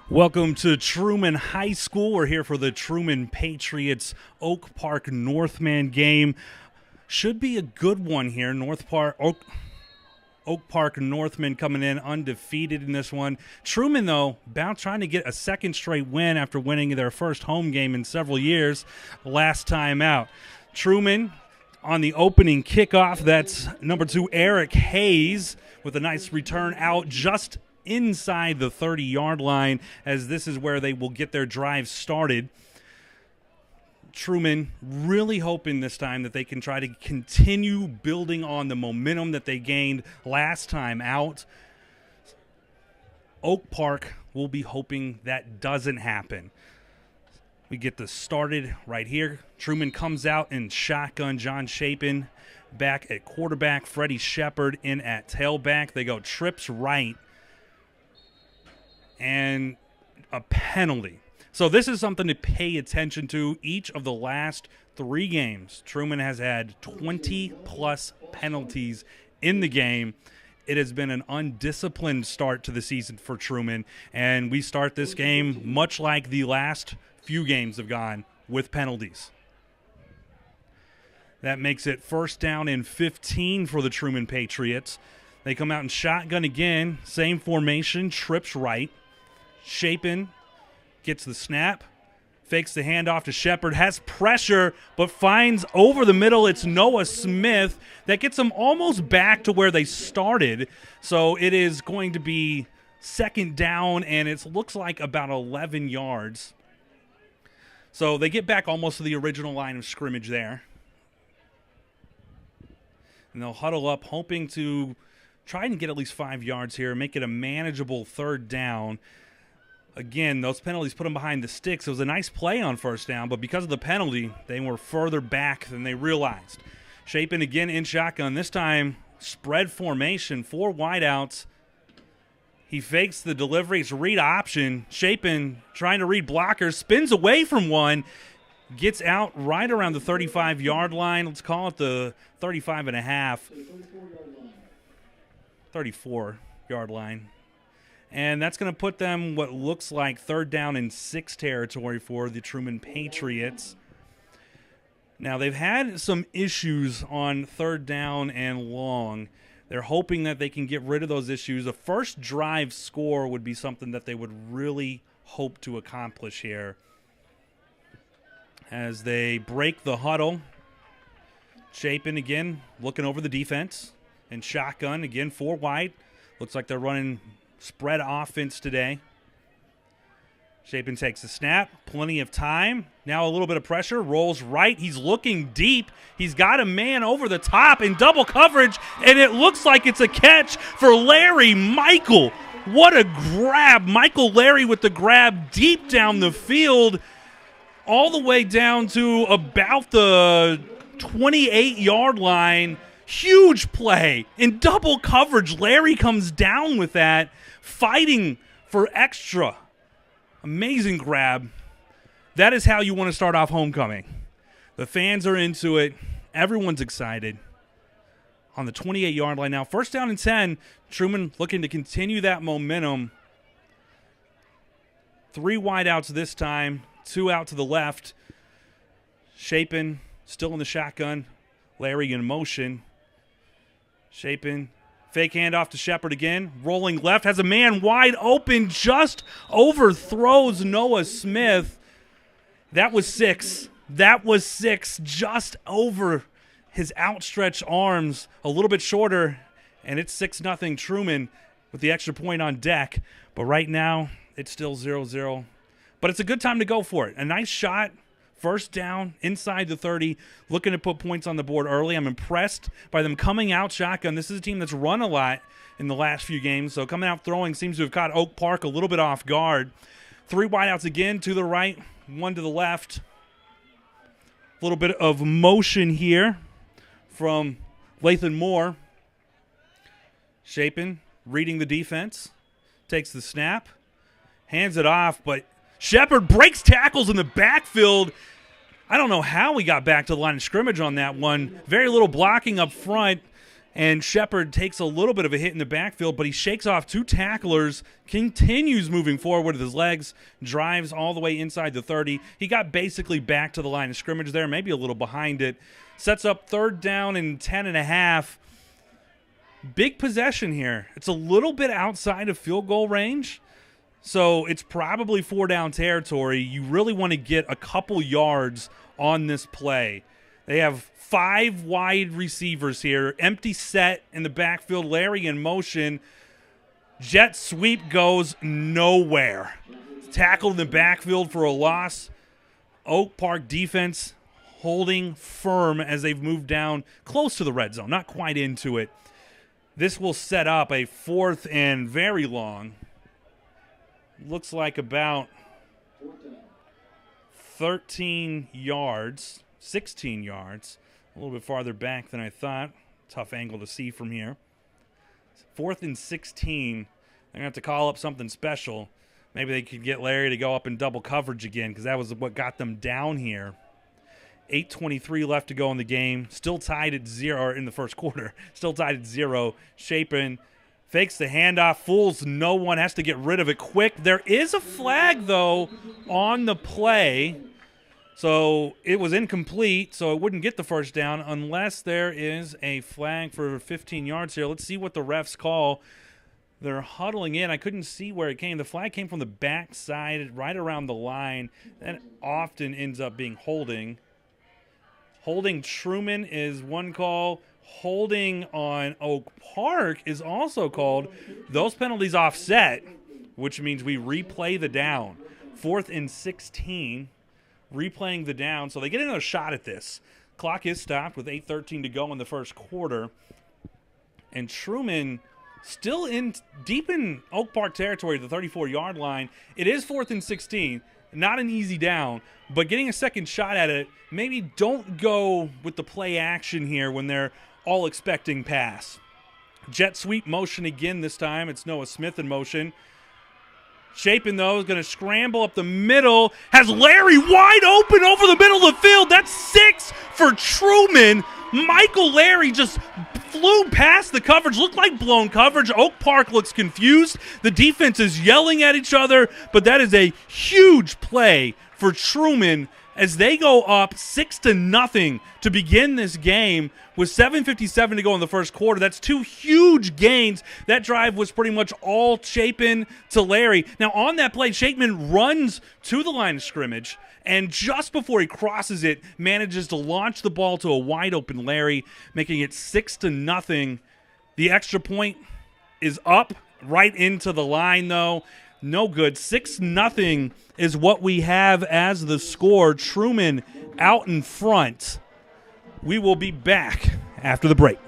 Welcome to Truman High School. We're here for the Truman Patriots Oak Park Northman game. Should be a good one here. Oak Park Northman coming in undefeated in this one. Truman, though, trying to get a second straight win after winning their first home game in several years last time out. Truman on the opening kickoff. That's number 2, Eric Hayes, with a nice return out just inside the 30-yard line, as this is where they will get their drive started. Truman really hoping this time that they can try to continue building on the momentum that they gained last time out. Oak Park will be hoping that doesn't happen. We get this started right here. Truman comes out in shotgun. John Chapin back at quarterback. Freddie Shepard in at tailback. They go trips right and a penalty. So this is something to pay attention to. Each of the last 3 games, Truman has had 20-plus penalties in the game. It has been an undisciplined start to the season for Truman, and we start this game much like the last few games have gone, with penalties. That makes it first down and 15 for the Truman Patriots. They come out in shotgun again, same formation, trips right. Chapin gets the snap, fakes the handoff to Shepard, has pressure, but finds over the middle. It's Noah Smith that gets them almost back to where they started. So it is going to be second down, and it looks like about 11 yards. So they get back almost to the original line of scrimmage there. And they'll huddle up, hoping to try and get at least 5 yards here, make it a manageable third down. Again, those penalties put them behind the sticks. It was a nice play on first down, but because of the penalty, they were further back than they realized. Chapin again in shotgun. This time, spread formation, 4 wideouts. He fakes the delivery. It's read option. Chapin trying to read blockers, spins away from one, gets out right around the 35-yard line. Let's call it the 35.5. 34-yard line. And that's going to put them what looks like third down and 6 territory for the Truman Patriots. Now, they've had some issues on third down and long. They're hoping that they can get rid of those issues. A first drive score would be something that they would really hope to accomplish here. As they break the huddle, Chapin again looking over the defense. And shotgun, again, 4 wide. Looks like they're running spread offense today. Chapin takes the snap. Plenty of time. Now a little bit of pressure. Rolls right. He's looking deep. He's got a man over the top in double coverage, and it looks like it's a catch for Larry Michael. What a grab. Michael Larry with the grab deep down the field, all the way down to about the 28-yard line. Huge play in double coverage. Larry comes down with that, fighting for extra. Amazing grab. That is how you want to start off homecoming. The fans are into it. Everyone's excited. On the 28-yard line now. First down and 10. Truman looking to continue that momentum. 3 wideouts this time. 2 out to the left. Chapin still in the shotgun. Larry in motion. Chapin, fake handoff to Shepard again. Rolling left, has a man wide open, just overthrows Noah Smith. That was 6. That was 6, just over his outstretched arms, a little bit shorter, and it's 6-0 Truman with the extra point on deck. But right now, it's still 0-0. But it's a good time to go for it. A nice shot. First down, inside the 30, looking to put points on the board early. I'm impressed by them coming out shotgun. This is a team that's run a lot in the last few games, so coming out throwing seems to have caught Oak Park a little bit off guard. 3 wideouts again, to the right, 1 to the left. A little bit of motion here from Lathan Moore. Chapin reading the defense, takes the snap, hands it off, but Shepard breaks tackles in the backfield. I don't know how he got back to the line of scrimmage on that one. Very little blocking up front. And Shepard takes a little bit of a hit in the backfield, but he shakes off 2 tacklers, continues moving forward with his legs, drives all the way inside the 30. He got basically back to the line of scrimmage there, maybe a little behind it. Sets up 3rd down and 10.5. Big possession here. It's a little bit outside of field goal range, so it's probably 4-down territory. You really want to get a couple yards on this play. They have 5 wide receivers here. Empty set in the backfield. Larry in motion. Jet sweep goes nowhere. Tackled in the backfield for a loss. Oak Park defense holding firm as they've moved down close to the red zone. Not quite into it. This will set up a 4th and very long. Looks like about 13 yards. 16 yards, a little bit farther back than I thought. Tough angle to see from here. 4th and 16. They're going to have to call up something special. Maybe they could get Larry to go up in double coverage again, because that was what got them down here. 8:23 left to go in the game. Still tied at 0, or in the first quarter. Still tied at 0. Chapin fakes the handoff, fools no one, has to get rid of it quick. There is a flag, though, on the play. So it was incomplete, so it wouldn't get the 1st down unless there is a flag for 15 yards here. Let's see what the refs call. They're huddling in. I couldn't see where it came. The flag came from the back side, right around the line. That often ends up being holding. Holding Truman is one call. Holding on Oak Park is also called. Those penalties offset, which means we replay the down. 4th and 16. Replaying the down, so they get another shot at this. Clock is stopped with 8:13 to go in the first quarter. And Truman still deep in Oak Park territory, the 34-yard line. It is 4th and 16. Not an easy down, but getting a second shot at it, maybe don't go with the play action here when they're all expecting pass. Jet sweep motion again this time. It's Noah Smith in motion. Chapin, though, is going to scramble up the middle. Has Larry wide open over the middle of the field. That's 6 for Truman. Michael Larry just flew past the coverage. Looked like blown coverage. Oak Park looks confused. The defense is yelling at each other, but that is a huge play for Truman as they go up 6-0 to begin this game with 7:57 to go in the first quarter. That's 2 huge gains. That drive was pretty much all Chapin to Larry. Now, on that play, Chapin runs to the line of scrimmage, and just before he crosses it, manages to launch the ball to a wide-open Larry, making it 6-0. The extra point is up right into the line, though. No good. 6-0 is what we have as the score. Truman out in front. We will be back after the break.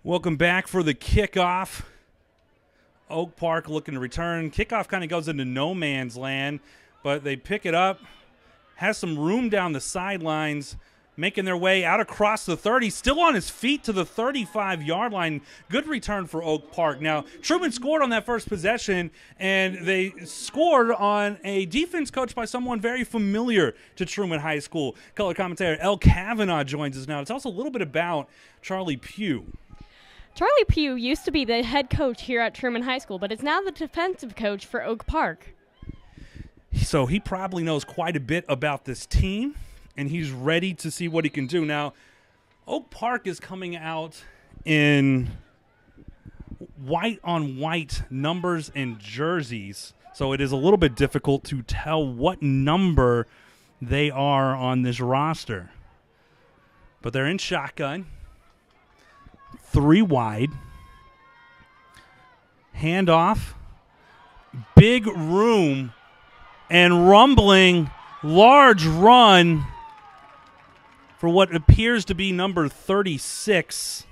Welcome back for the kickoff. Oak Park looking to return. Kickoff kind of goes into no man's land, but they pick it up. Has some room down the sidelines. making their way out across the 30, still on his feet to the 35-yard line. Good return for Oak Park. Now, Truman scored on that first possession, and they scored on a defense coached by someone very familiar to Truman High School. Color commentator El Kavanaugh joins us now. Tell us a little bit about Charlie Pugh. Charlie Pugh used to be the head coach here at Truman High School, but is now the defensive coach for Oak Park. So he probably knows quite a bit about this team, and he's ready to see what he can do. Now, Oak Park is coming out in white-on-white numbers and jerseys, so it is a little bit difficult to tell what number they are on this roster. But they're in shotgun, 3 wide, handoff, big room, and rumbling, large run for what appears to be number 36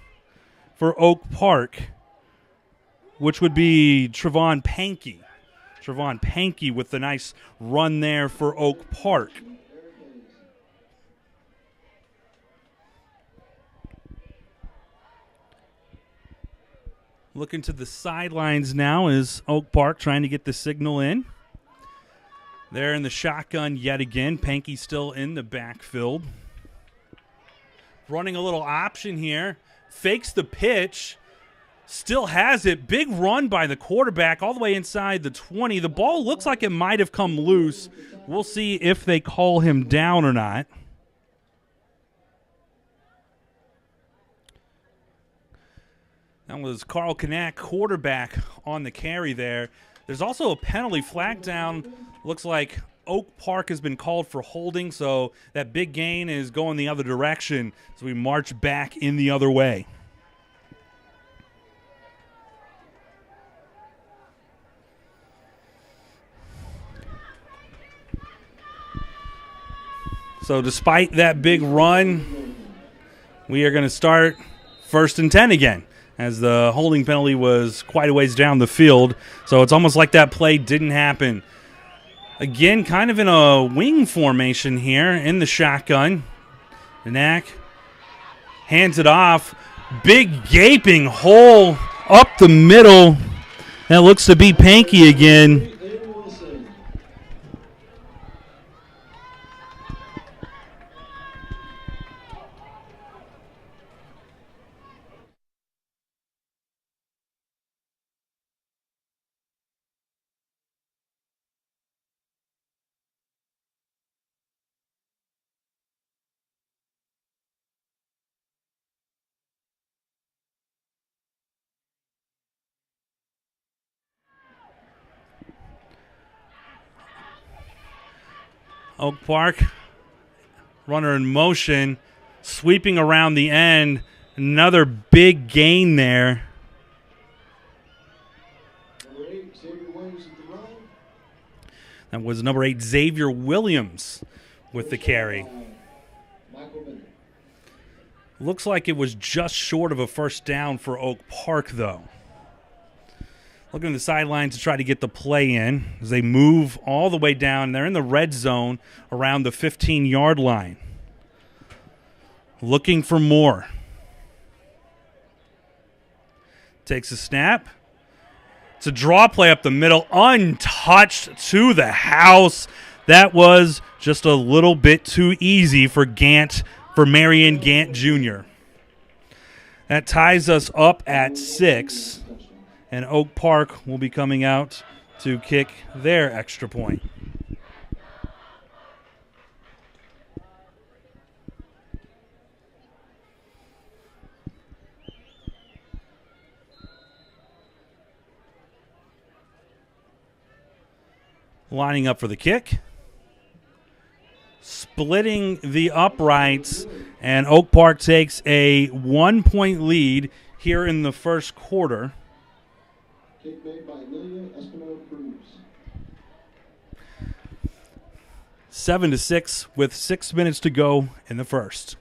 for Oak Park, which would be Trevon Pankey. Trevon Pankey with the nice run there for Oak Park. Looking to the sidelines now is Oak Park trying to get the signal in. They're in the shotgun yet again. Pankey still in the backfield. Running a little option here. Fakes the pitch. Still has it. Big run by the quarterback all the way inside the 20. The ball looks like it might have come loose. We'll see if they call him down or not. That was Carl Knack, quarterback, on the carry there. There's also a penalty flag down. Looks like Oak Park has been called for holding, so that big gain is going the other direction as we march back in the other way. So despite that big run, we are going to start 1st and 10 again, as the holding penalty was quite a ways down the field. So it's almost like that play didn't happen. Again, kind of in a wing formation here in the shotgun. Knack hands it off. Big gaping hole up the middle. That looks to be Pankey again. Oak Park, runner in motion, sweeping around the end. Another big gain there. That was number 8, Xavier Williams, with the carry. Looks like it was just short of a first down for Oak Park, though. Looking at the sideline to try to get the play in as they move all the way down. They're in the red zone around the 15-yard line. Looking for more. Takes a snap. It's a draw play up the middle, untouched to the house. That was just a little bit too easy for Marion Gant Jr. That ties us up at 6. And Oak Park will be coming out to kick their extra point. Lining up for the kick. Splitting the uprights, and Oak Park takes a 1-point lead here in the first quarter. Kick made by Lilia Espino-Cruz. 7-6 with 6 minutes to go in the first.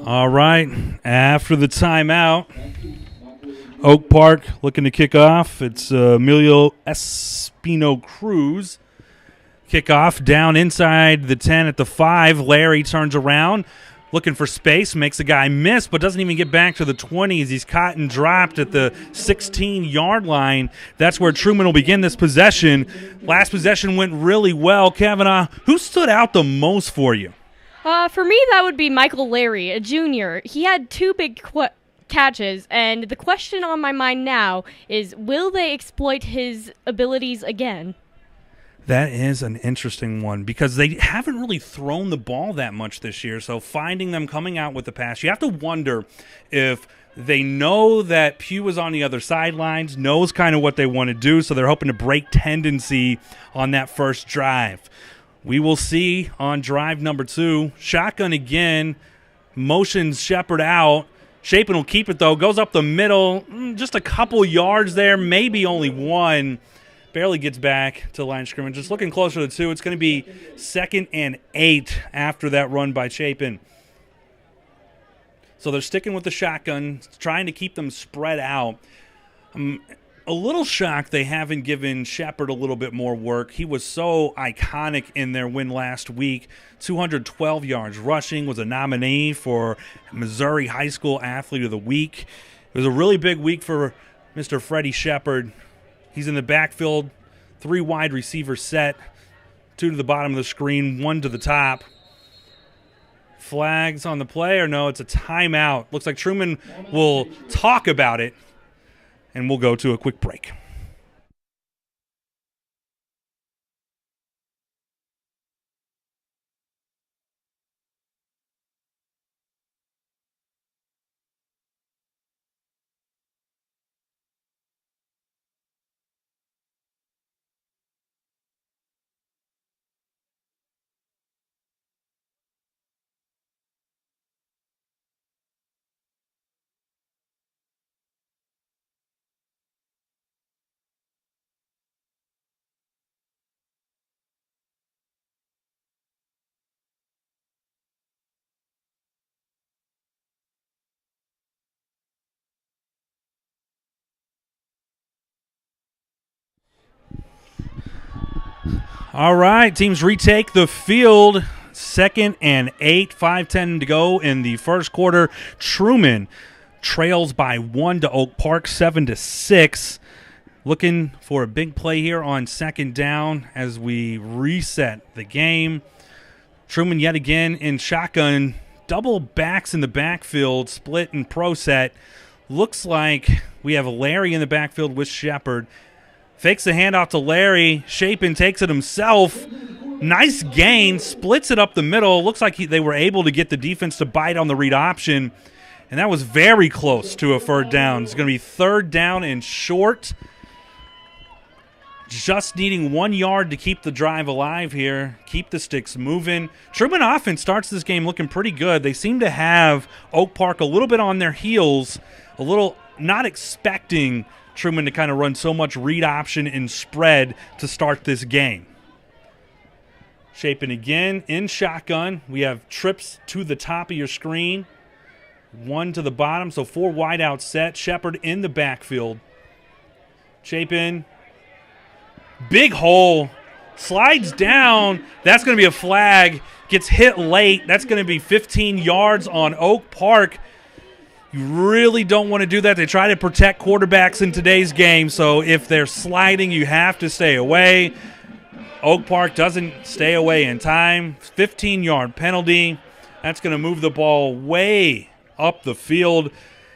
All right, after the timeout, Oak Park looking to kick off. It's Emilio Espino Cruz. Kickoff down inside the 10 at the 5. Larry turns around, looking for space, makes a guy miss, but doesn't even get back to the 20s. He's caught and dropped at the 16-yard line. That's where Truman will begin this possession. Last possession went really well. Kavanaugh, who stood out the most for you? For me, that would be Michael Larry, a junior. He had two big catches, and the question on my mind now is, will they exploit his abilities again? That is an interesting one because they haven't really thrown the ball that much this year, so finding them coming out with the pass, you have to wonder if they know that Pugh is on the other sidelines, knows kind of what they want to do, so they're hoping to break tendency on that first drive. We will see on drive number 2. Shotgun again, motions Shepard out. Chapin will keep it, though. Goes up the middle, just a couple yards there, maybe only one. Barely gets back to the line of scrimmage. Just looking closer to 2. It's going to be 2nd and 8 after that run by Chapin. So they're sticking with the shotgun, trying to keep them spread out. A little shocked they haven't given Shepard a little bit more work. He was so iconic in their win last week. 212 yards rushing, was a nominee for Missouri High School Athlete of the Week. It was a really big week for Mr. Freddie Shepard. He's in the backfield, 3 wide receiver set, 2 to the bottom of the screen, 1 to the top. Flags on the play, or no, it's a timeout. Looks like Truman will talk about it. And we'll go to a quick break. All right, teams retake the field. 2nd and 8, 5:10 to go in the first quarter. Truman trails by 1 to Oak Park, 7-6. Looking for a big play here on 2nd down as we reset the game. Truman yet again in shotgun, double backs in the backfield, split and pro set. Looks like we have Larry in the backfield with Shepard. Fakes the handoff to Larry. Chapin takes it himself. Nice gain. Splits it up the middle. Looks like they were able to get the defense to bite on the read option. And that was very close to a 3rd down. It's going to be 3rd down and short. Just needing 1 yard to keep the drive alive here. Keep the sticks moving. Truman offense starts this game looking pretty good. They seem to have Oak Park a little bit on their heels. A little not expecting Truman to kind of run so much read option and spread to start this game. Chapin again in shotgun. We have trips to the top of your screen. 1 to the bottom, so 4 wide out set. Shepard in the backfield. Chapin, big hole, slides down. That's going to be a flag. Gets hit late. That's going to be 15 yards on Oak Park. You really don't want to do that. They try to protect quarterbacks in today's game, so if they're sliding, you have to stay away. Oak Park doesn't stay away in time. 15-yard penalty. That's going to move the ball way up the field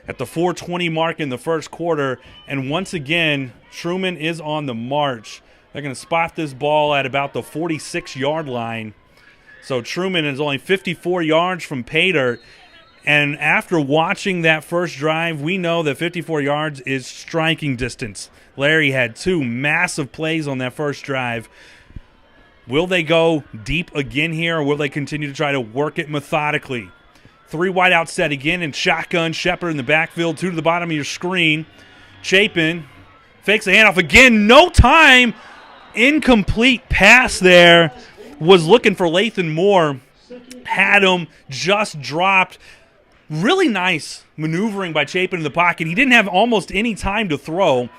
at the 4:20 mark in the first quarter. And once again, Truman is on the march. They're going to spot this ball at about the 46-yard line. So Truman is only 54 yards from pay dirt. And after watching that first drive, we know that 54 yards is striking distance. Larry had 2 massive plays on that first drive. Will they go deep again here, or will they continue to try to work it methodically? 3 wide out set again, and shotgun. Shepard in the backfield, 2 to the bottom of your screen. Chapin fakes the handoff again. No time. Incomplete pass there. Was looking for Lathan Moore. Had him, just dropped. Really nice maneuvering by Chapin in the pocket. He didn't have almost any time to throw.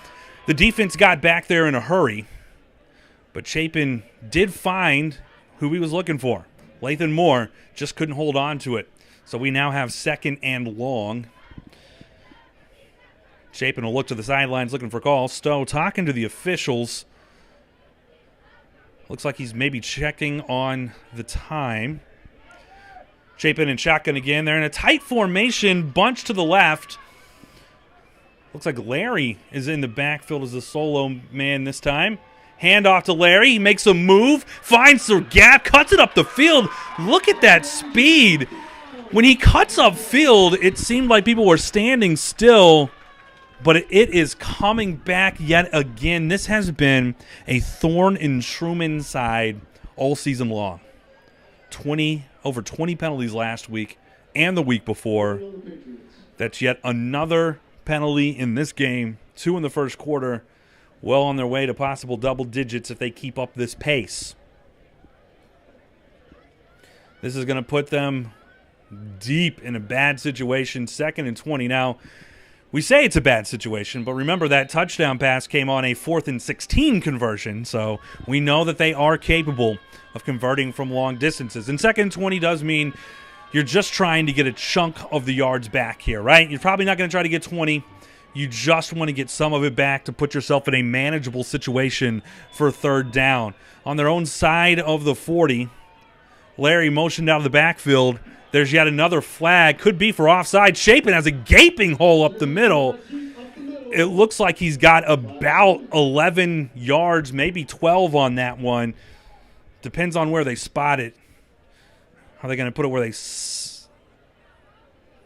The defense got back there in a hurry. But Chapin did find who he was looking for. Lathan Moore just couldn't hold on to it. So we now have 2nd and long. Chapin will look to the sidelines looking for calls. Stowe talking to the officials. Looks like he's maybe checking on the time. Chapin and shotgun again. They're in a tight formation, bunch to the left. Looks like Larry is in the backfield as a solo man this time. Hand off to Larry. He makes a move, finds the gap, cuts it up the field. Look at that speed. When he cuts up field, it seemed like people were standing still, but it is coming back yet again. This has been a thorn in Truman's side all season long. Over 20 penalties last week and the week before. That's yet another penalty in this game. 2 in the first quarter. Well on their way to possible double digits if they keep up this pace. This is going to put them deep in a bad situation. 2nd and 20. Now, we say it's a bad situation, but remember that touchdown pass came on a 4th and 16 conversion, so we know that they are capable of converting from long distances. And 2nd and 20 does mean you're just trying to get a chunk of the yards back here, right? You're probably not going to try to get 20. You just want to get some of it back to put yourself in a manageable situation for 3rd down. On their own side of the 40, Larry motioned out of the backfield. There's yet another flag. Could be for offside. Chapin has a gaping hole up the middle. It looks like he's got about 11 yards, maybe 12 on that one. Depends on where they spot it. Are they going to put it where they...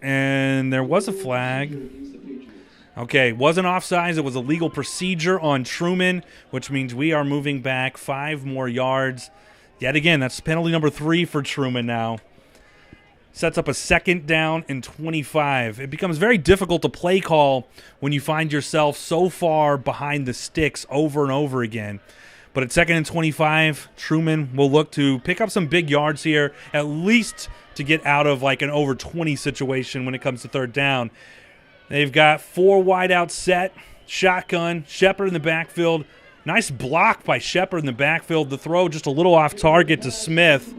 And there was a flag. Okay, wasn't offsides. It was a legal procedure on Truman, which means we are moving back 5 more yards. Yet again, that's penalty number 3 for Truman now. Sets up a 2nd down and 25. It becomes very difficult to play call when you find yourself so far behind the sticks over and over again. But at 2nd and 25, Truman will look to pick up some big yards here, at least to get out of like an over 20 situation when it comes to 3rd down. They've got 4 wide out set, shotgun, Shepard in the backfield. Nice block by Shepard in the backfield. The throw just a little off target to Smith.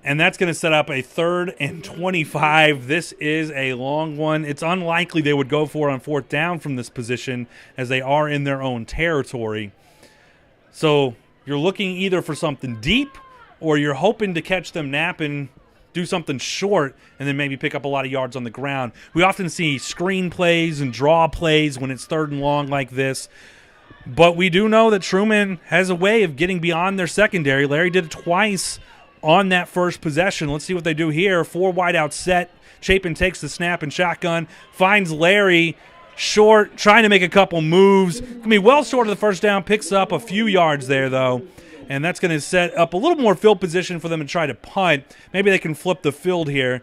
And that's going to set up a 3rd and 25. This is a long one. It's unlikely they would go for it on 4th down from this position as they are in their own territory. So you're looking either for something deep or you're hoping to catch them napping, do something short, and then maybe pick up a lot of yards on the ground. We often see screen plays and draw plays when it's 3rd and long like this. But we do know that Truman has a way of getting beyond their secondary. Larry did it twice on that first possession. Let's see what they do here. 4 wide out set. Chapin takes the snap and shotgun, finds Larry short, trying to make a couple moves. Can be well short of the first down, picks up a few yards there, though. And that's going to set up a little more field position for them to try to punt. Maybe they can flip the field here.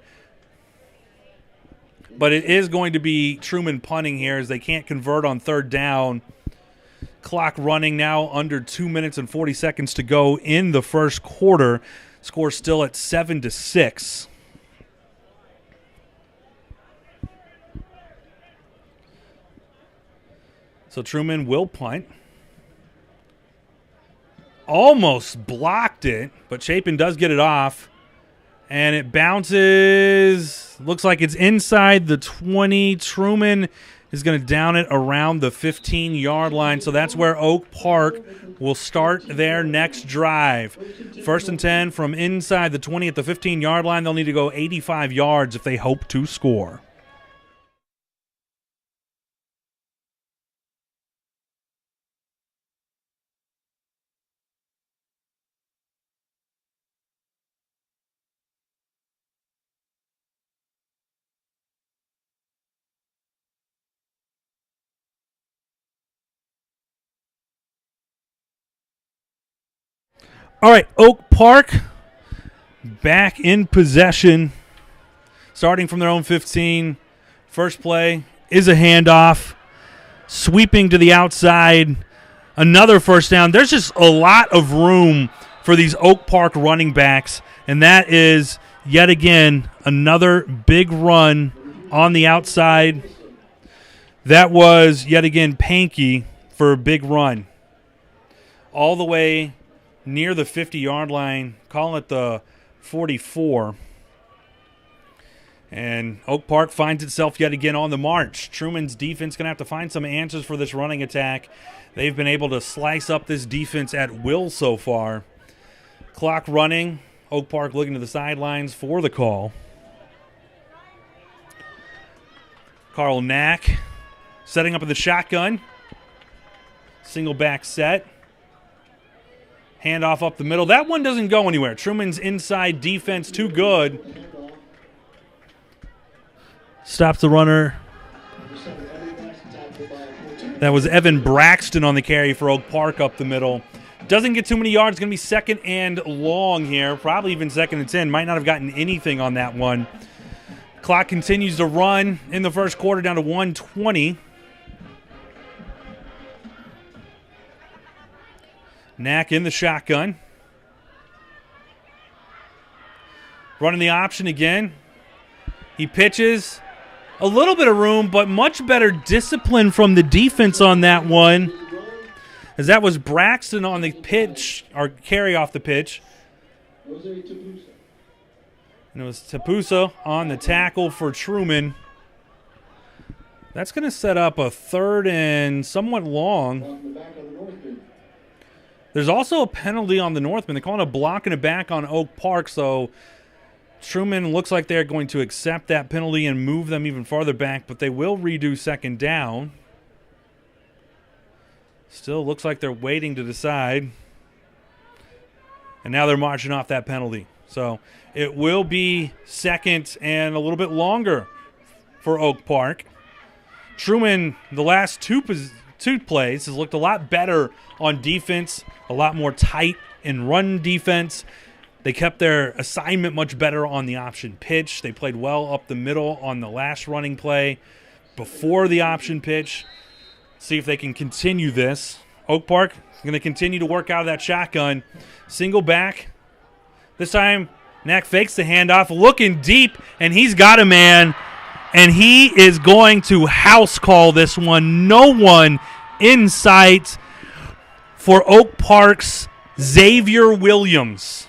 But it is going to be Truman punting here as they can't convert on 3rd down. Clock running now, under 2 minutes and 40 seconds to go in the first quarter. Score still at 7-6. So Truman will punt. Almost blocked it, but Chapin does get it off. And it bounces. Looks like it's inside the 20. Truman is going to down it around the 15-yard line. So that's where Oak Park will start their next drive. 1st and 10 from inside the 20 at the 15-yard line. They'll need to go 85 yards if they hope to score. All right, Oak Park back in possession, starting from their own 15. First play is a handoff, sweeping to the outside, another first down. There's just a lot of room for these Oak Park running backs, and that is yet again, another big run on the outside. That was, yet again, Pankey for a big run. All the way near the 50-yard line, calling it the 44. And Oak Park finds itself yet again on the march. Truman's defense going to have to find some answers for this running attack. They've been able to slice up this defense at will so far. Clock running. Oak Park looking to the sidelines for the call. Carl Knack setting up in the shotgun. Single back set. Handoff up the middle. That one doesn't go anywhere. Truman's inside defense too good. Stops the runner. That was Evan Braxton on the carry for Oak Park up the middle. Doesn't get too many yards. Going to be second and long here. Probably even second and 10. Might not have gotten anything on that one. Clock continues to run in the first quarter down to 1:20. Knack in the shotgun. Running the option again. He pitches. A little bit of room, but much better discipline from the defense on that one. As that was Braxton on the pitch, or carry off the pitch. And it was Tapusa on the tackle for Truman. That's going to set up a third and somewhat long. There's also a penalty on the Northman. They're calling a block and a back on Oak Park, so Truman looks like they're going to accept that penalty and move them even farther back, but they will redo second down. Still looks like they're waiting to decide. And now they're marching off that penalty. So it will be second and a little bit longer for Oak Park. Truman, the last two plays, has looked a lot better on defense, a lot more tight in run defense. They kept their assignment much better on the option pitch. They played well up the middle on the last running play before the option pitch. See if they can continue this. Oak Park is going to continue to work out of that shotgun. Single back. This time, Knack fakes the handoff, looking deep, and he's got a man. And he is going to house call this one. No one in sight for Oak Park's Xavier Williams.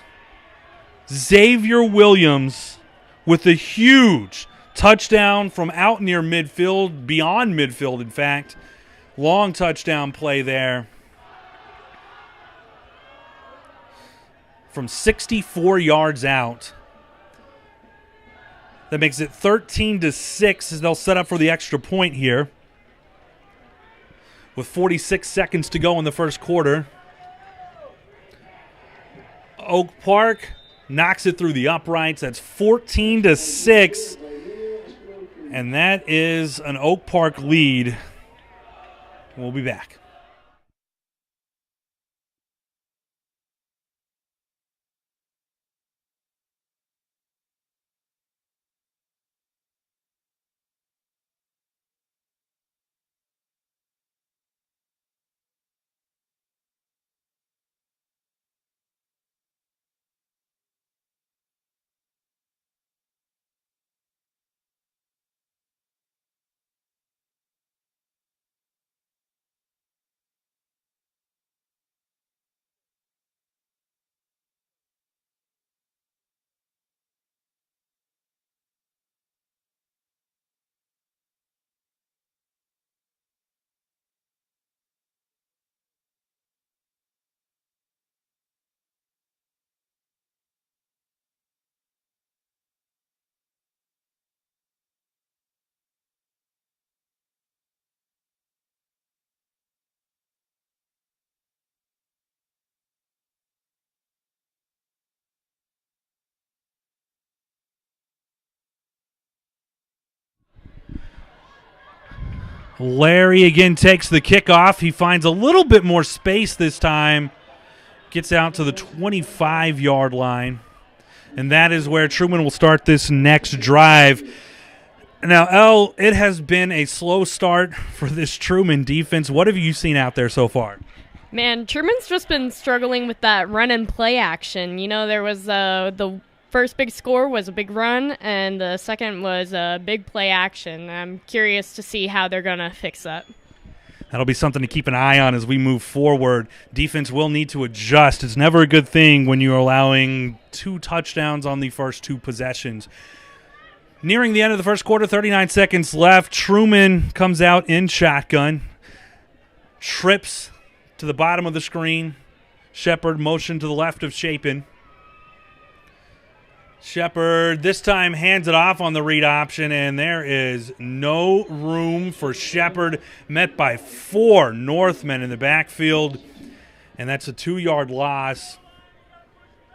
Xavier Williams with a huge touchdown from out near midfield, beyond midfield, in fact. Long touchdown play there. From 64 yards out. That makes it 13-6 as they'll set up for the extra point here. With 46 seconds to go in the first quarter. Oak Park knocks it through the uprights. That's 14-6. And that is an Oak Park lead. We'll be back. Larry again takes the kickoff. He finds a little bit more space this time. Gets out to the 25-yard line. And that is where Truman will start this next drive. Now, El, it has been a slow start for this Truman defense. What have you seen out there so far? Man, Truman's just been struggling with that run and play action. You know, there was the first big score was a big run, and the second was a big play action. I'm curious to see how they're going to fix that. That'll be something to keep an eye on as we move forward. Defense will need to adjust. It's never a good thing when you're allowing 2 touchdowns on the first 2 possessions. Nearing the end of the first quarter, 39 seconds left. Truman comes out in shotgun, trips to the bottom of the screen. Shepard motion to the left of Chapin. Shepard this time hands it off on the read option, and there is no room for Shepard, met by 4 Northmen in the backfield, and that's a 2-yard loss.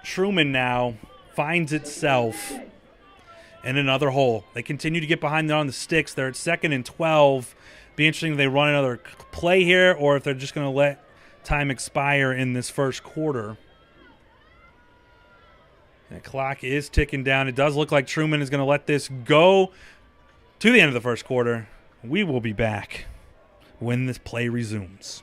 Truman now finds itself in another hole. They continue to get behind there on the sticks. They're at 2nd and 12. Be interesting if they run another play here or if they're just going to let time expire in this first quarter. The clock is ticking down. It does look like Truman is going to let this go to the end of the first quarter. We will be back when this play resumes.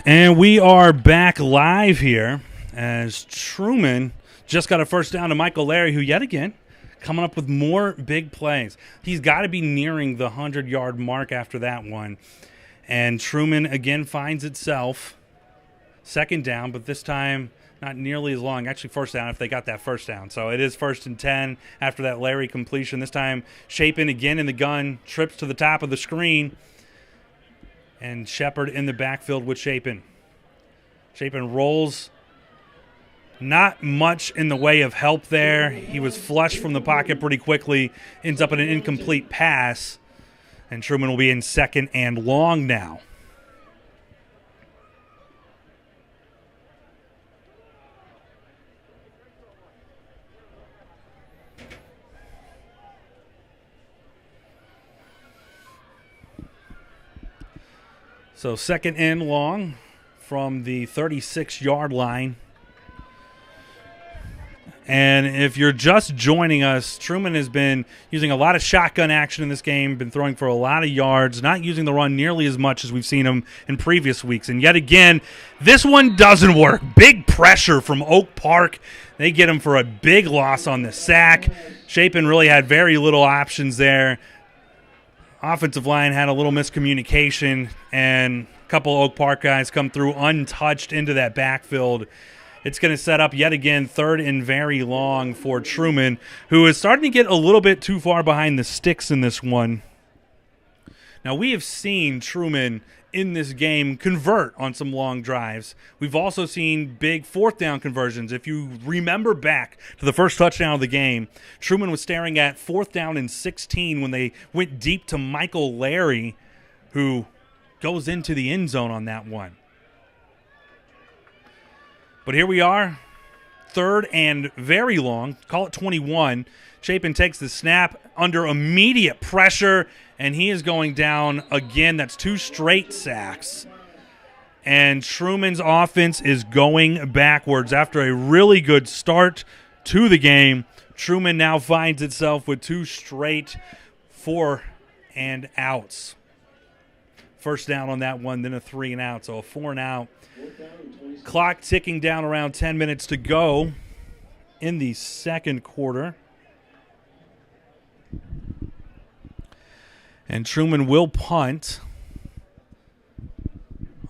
And we are back live here as Truman just got a first down to Michael Larry, who yet again coming up with more big plays. He's got to be nearing the 100-yard mark after that one. And Truman again finds itself 2nd down, but this time not nearly as long. Actually, first down if they got that first down. So it is 1st and 10 after that Larry completion. This time Chapin again in the gun, trips to the top of the screen. And Shepard in the backfield with Chapin. Chapin rolls. Not much in the way of help there. He was flushed from the pocket pretty quickly. Ends up in an incomplete pass. And Truman will be in 2nd and long now. So 2nd and long from the 36-yard line. And if you're just joining us, Truman has been using a lot of shotgun action in this game, been throwing for a lot of yards, not using the run nearly as much as we've seen him in previous weeks. And yet again, this one doesn't work. Big pressure from Oak Park. They get him for a big loss on the sack. Chapin really had very little options there. Offensive line had a little miscommunication, and a couple Oak Park guys come through untouched into that backfield. It's going to set up yet again 3rd and very long for Truman, who is starting to get a little bit too far behind the sticks in this one. Now, we have seen Truman in this game convert on some long drives. We've also seen big 4th down conversions. If you remember back to the first touchdown of the game, Truman was staring at 4th down and 16 when they went deep to Michael Larry, who goes into the end zone on that one. But here we are, 3rd and very long, call it 21. Chapin takes the snap under immediate pressure, and he is going down again. That's 2 straight sacks. And Truman's offense is going backwards after a really good start to the game. Truman now finds itself with 2 straight 4-and-outs. First down on that one, then a 3-and-out, so a 4-and-out. Clock ticking down, around 10 minutes to go in the second quarter. And Truman will punt.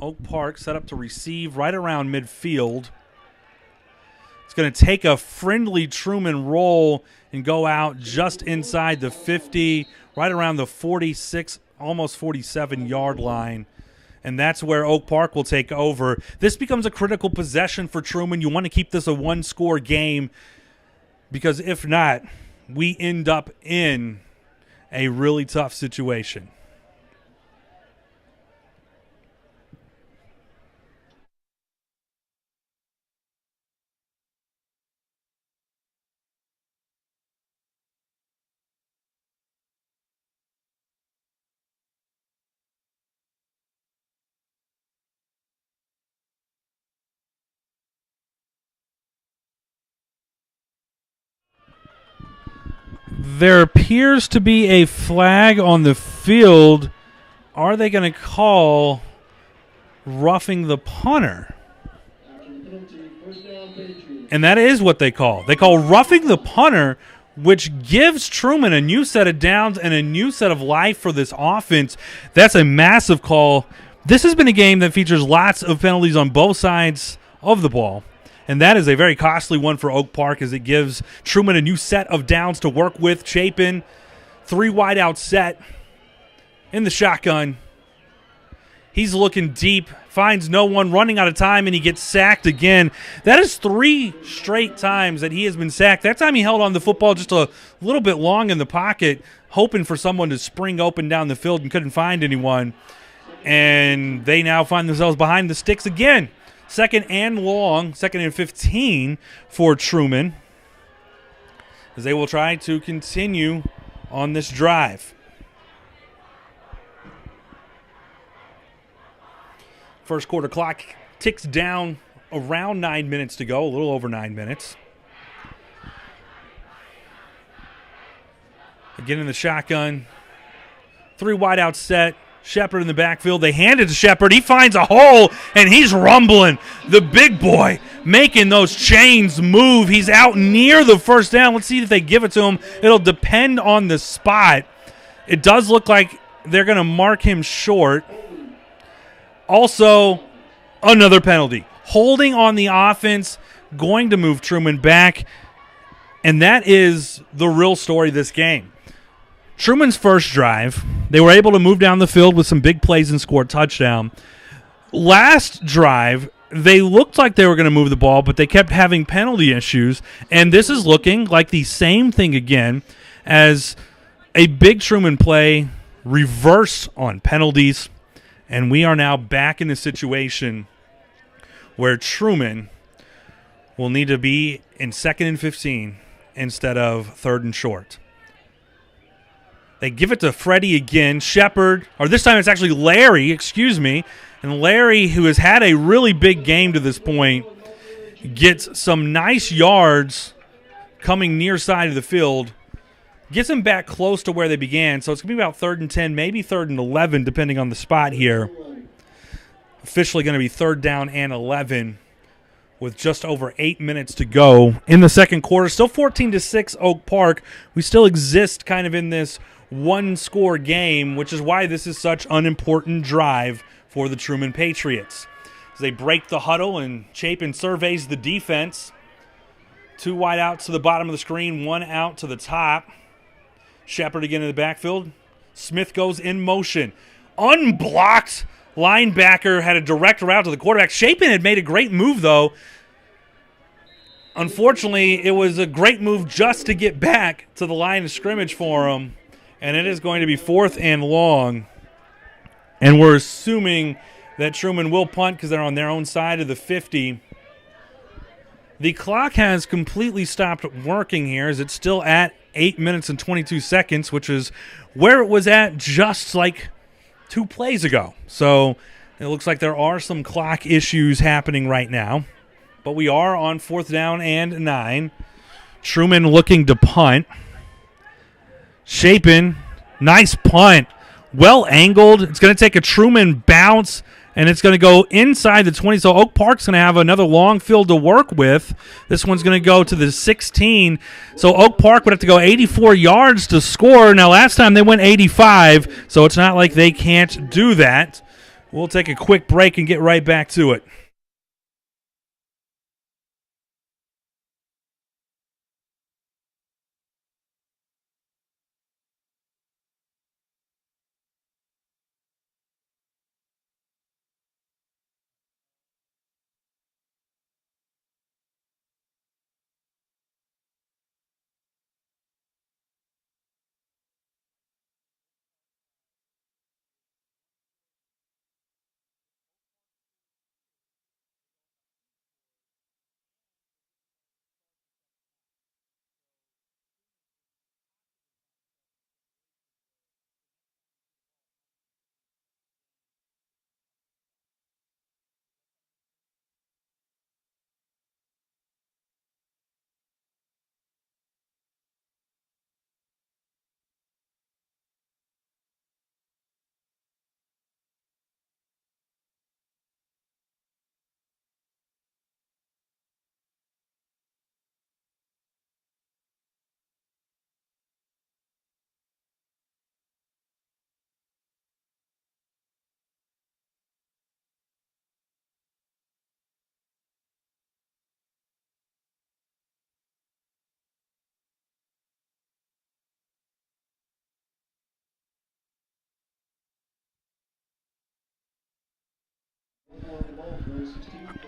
Oak Park set up to receive right around midfield. It's going to take a friendly Truman roll and go out just inside the 50, right around the 46, almost 47-yard line. And that's where Oak Park will take over. This becomes a critical possession for Truman. You want to keep this a 1-score game because if not, we end up in a really tough situation. There appears to be a flag on the field. Are they going to call roughing the punter? And that is what they call. They call roughing the punter, which gives Truman a new set of downs and a new set of life for this offense. That's a massive call. This has been a game that features lots of penalties on both sides of the ball. And that is a very costly one for Oak Park as it gives Truman a new set of downs to work with. Chapin, 3 wide out set in the shotgun. He's looking deep, finds no one, running out of time, and he gets sacked again. That is 3 straight times that he has been sacked. That time he held on the football just a little bit long in the pocket, hoping for someone to spring open down the field and couldn't find anyone. And they now find themselves behind the sticks again. Second and long, 2nd and 15 for Truman as they will try to continue on this drive. First quarter clock ticks down, around 9 minutes to go, a little over 9 minutes. Again in the shotgun, 3 wide out set. Shepard in the backfield. They hand it to Shepard. He finds a hole, and he's rumbling. The big boy making those chains move. He's out near the first down. Let's see if they give it to him. It'll depend on the spot. It does look like they're going to mark him short. Also, another penalty. Holding on the offense, going to move Truman back, and that is the real story of this game. Truman's first drive, they were able to move down the field with some big plays and score a touchdown. Last drive, they looked like they were going to move the ball, but they kept having penalty issues. And this is looking like the same thing again as a big Truman play reverse on penalties. And we are now back in a situation where Truman will need to be in 2nd and 15 instead of 3rd and short. They give it to Freddie again. Shepard, or this time it's actually Larry, And Larry, who has had a really big game to this point, gets some nice yards coming near side of the field. Gets them back close to where they began. So it's going to be about 3rd and 10, maybe 3rd and 11, depending on the spot here. Officially going to be 3rd down and 11 with just over 8 minutes to go in the second quarter. Still 14-6 Oak Park. We still exist kind of in this 1-score game, which is why this is such an important drive for the Truman Patriots. As they break the huddle and Chapin surveys the defense. 2 wide outs to the bottom of the screen, 1 out to the top. Shepard again in the backfield. Smith goes in motion. Unblocked linebacker had a direct route to the quarterback. Chapin had made a great move, though. Unfortunately, it was a great move just to get back to the line of scrimmage for him. And it is going to be 4th and long. And we're assuming that Truman will punt because they're on their own side of the 50. The clock has completely stopped working here as it's still at 8 minutes and 22 seconds, which is where it was at just like 2 plays ago. So It looks like there are some clock issues happening right now. But we are on 4th down and 9. Truman looking to punt. Chapin, nice punt. Well angled. It's going to take a Truman bounce, and it's going to go inside the 20. So Oak Park's going to have another long field to work with. This one's going to go to the 16. So Oak Park would have to go 84 yards to score. Now, last time they went 85, so it's not like they can't do that. We'll take a quick break and get right back to it.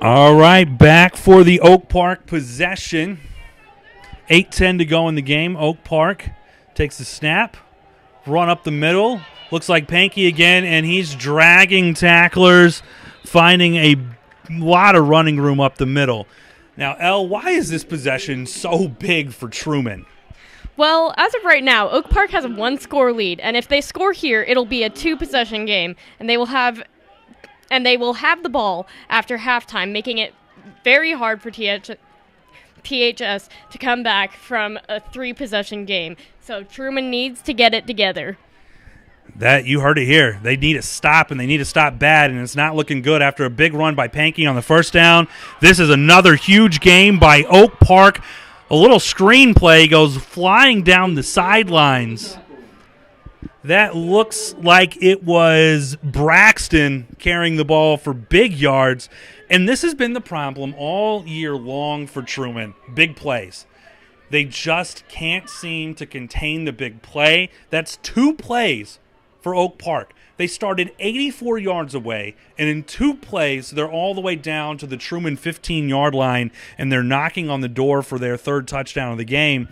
All right, back for the Oak Park possession. 8:10 to go in the game. Oak Park takes the snap, run up the middle. Looks like Pankey again, and he's dragging tacklers, finding a lot of running room up the middle. Now, Elle, why is this possession so big for Truman? Well, as of right now, Oak Park has a 1-score lead, and if they score here, it'll be a 2-possession game, and they will have the ball after halftime, making it very hard for PHS to come back from a 3-possession game. So Truman needs to get it together. That you heard it here. They need to stop, and they need to stop bad, and it's not looking good after a big run by Pankey on the first down. This is another huge game by Oak Park. A little screenplay goes flying down the sidelines. That looks like it was Braxton carrying the ball for big yards, and this has been the problem all year long for Truman, big plays. They just can't seem to contain the big play. That's 2 plays for Oak Park. They started 84 yards away, and in 2 plays, they're all the way down to the Truman 15-yard line, and they're knocking on the door for their 3rd touchdown of the game.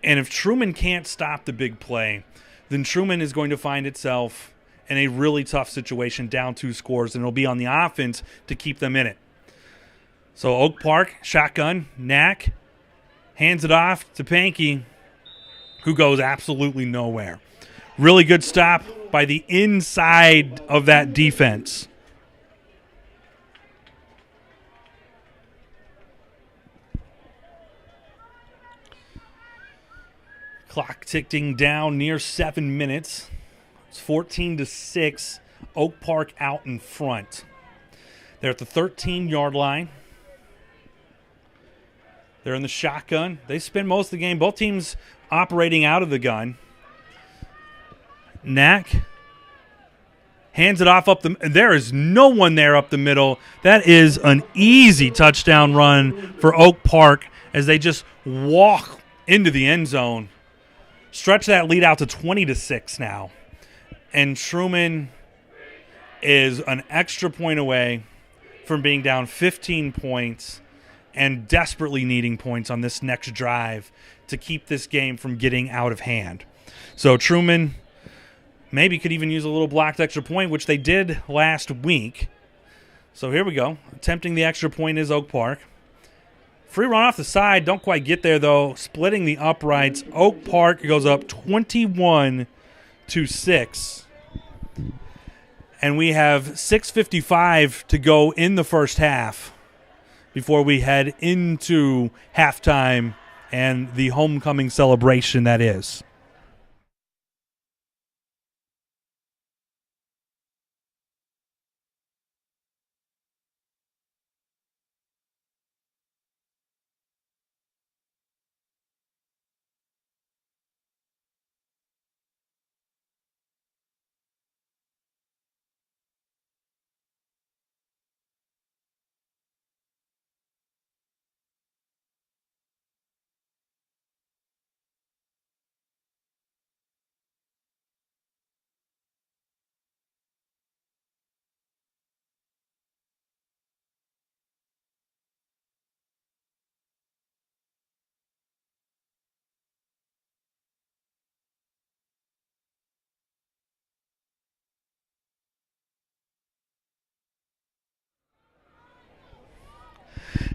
And if Truman can't stop the big play, then Truman is going to find itself in a really tough situation, down 2 scores, and it'll be on the offense to keep them in it. So Oak Park, shotgun, Knack, hands it off to Pankey, who goes absolutely nowhere. Really good stop by the inside of that defense. Clock ticking down near 7 minutes. It's 14-6. Oak Park out in front. They're at the 13-yard line. They're in the shotgun. They spend most of the game. Both teams operating out of the gun. Knack hands it off up the. There is no one there up the middle. That is an easy touchdown run for Oak Park as they just walk into the end zone. Stretch that lead out to 20-6 now. And Truman is an extra point away from being down 15 points and desperately needing points on this next drive to keep this game from getting out of hand. So Truman maybe could even use a little blocked extra point, which they did last week. So here we go. Attempting the extra point is Oak Park. Free run off the side. Don't quite get there, though. Splitting the uprights. Oak Park goes up 21-6. And we have 6:55 to go in the first half before we head into halftime and the homecoming celebration that is.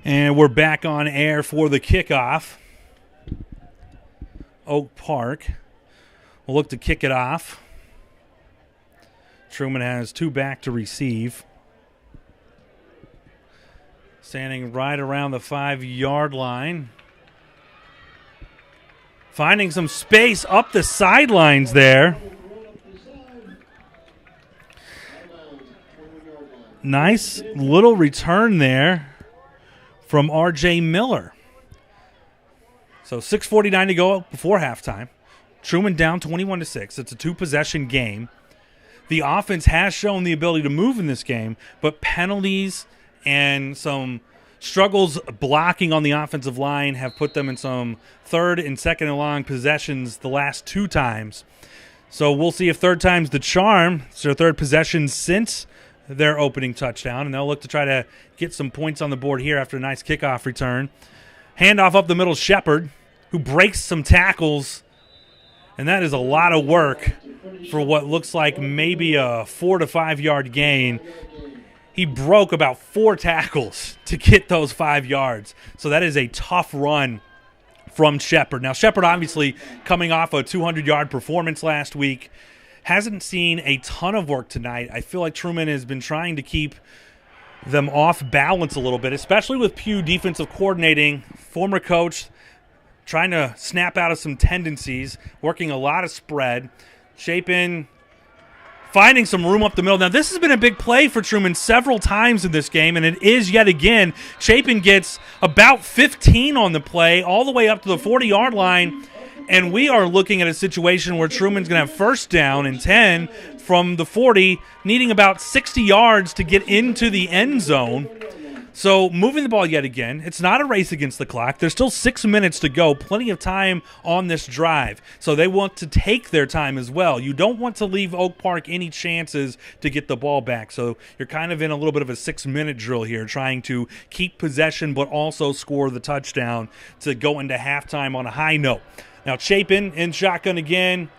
And we're back on air for the kickoff. Oak Park will look to kick it off. Truman has 2 back to receive. Standing right around the 5-yard line. Finding some space up the sidelines there. Nice little return there from R.J. Miller. So 6:49 to go before halftime. Truman down 21-6. It's a 2-possession game. The offense has shown the ability to move in this game, but penalties and some struggles blocking on the offensive line have put them in some third and second and long possessions the last 2 times. So we'll see if third time's the charm. It's their 3rd possession since their opening touchdown, and they'll look to try to get some points on the board here after a nice kickoff return. Handoff up the middle, Shepard, who breaks some tackles, and that is a lot of work for what looks like maybe a 4 to 5 yard gain. He broke about 4 tackles to get those 5 yards, so that is a tough run from Shepard. Now, Shepard obviously coming off a 200-yard performance last week. Hasn't seen a ton of work tonight. I feel like Truman has been trying to keep them off balance a little bit, especially with Pugh defensive coordinating, former coach, trying to snap out of some tendencies, working a lot of spread. Chapin finding some room up the middle. Now, this has been a big play for Truman several times in this game, and it is yet again. Chapin gets about 15 on the play, all the way up to the 40-yard line. And we are looking at a situation where Truman's going to have first down and 10 from the 40, needing about 60 yards to get into the end zone. So moving the ball yet again. It's not a race against the clock. There's still 6 minutes to go. Plenty of time on this drive. So they want to take their time as well. You don't want to leave Oak Park any chances to get the ball back. So you're kind of in a little bit of a 6-minute drill here, trying to keep possession but also score the touchdown to go into halftime on a high note. Now Chapin in shotgun again,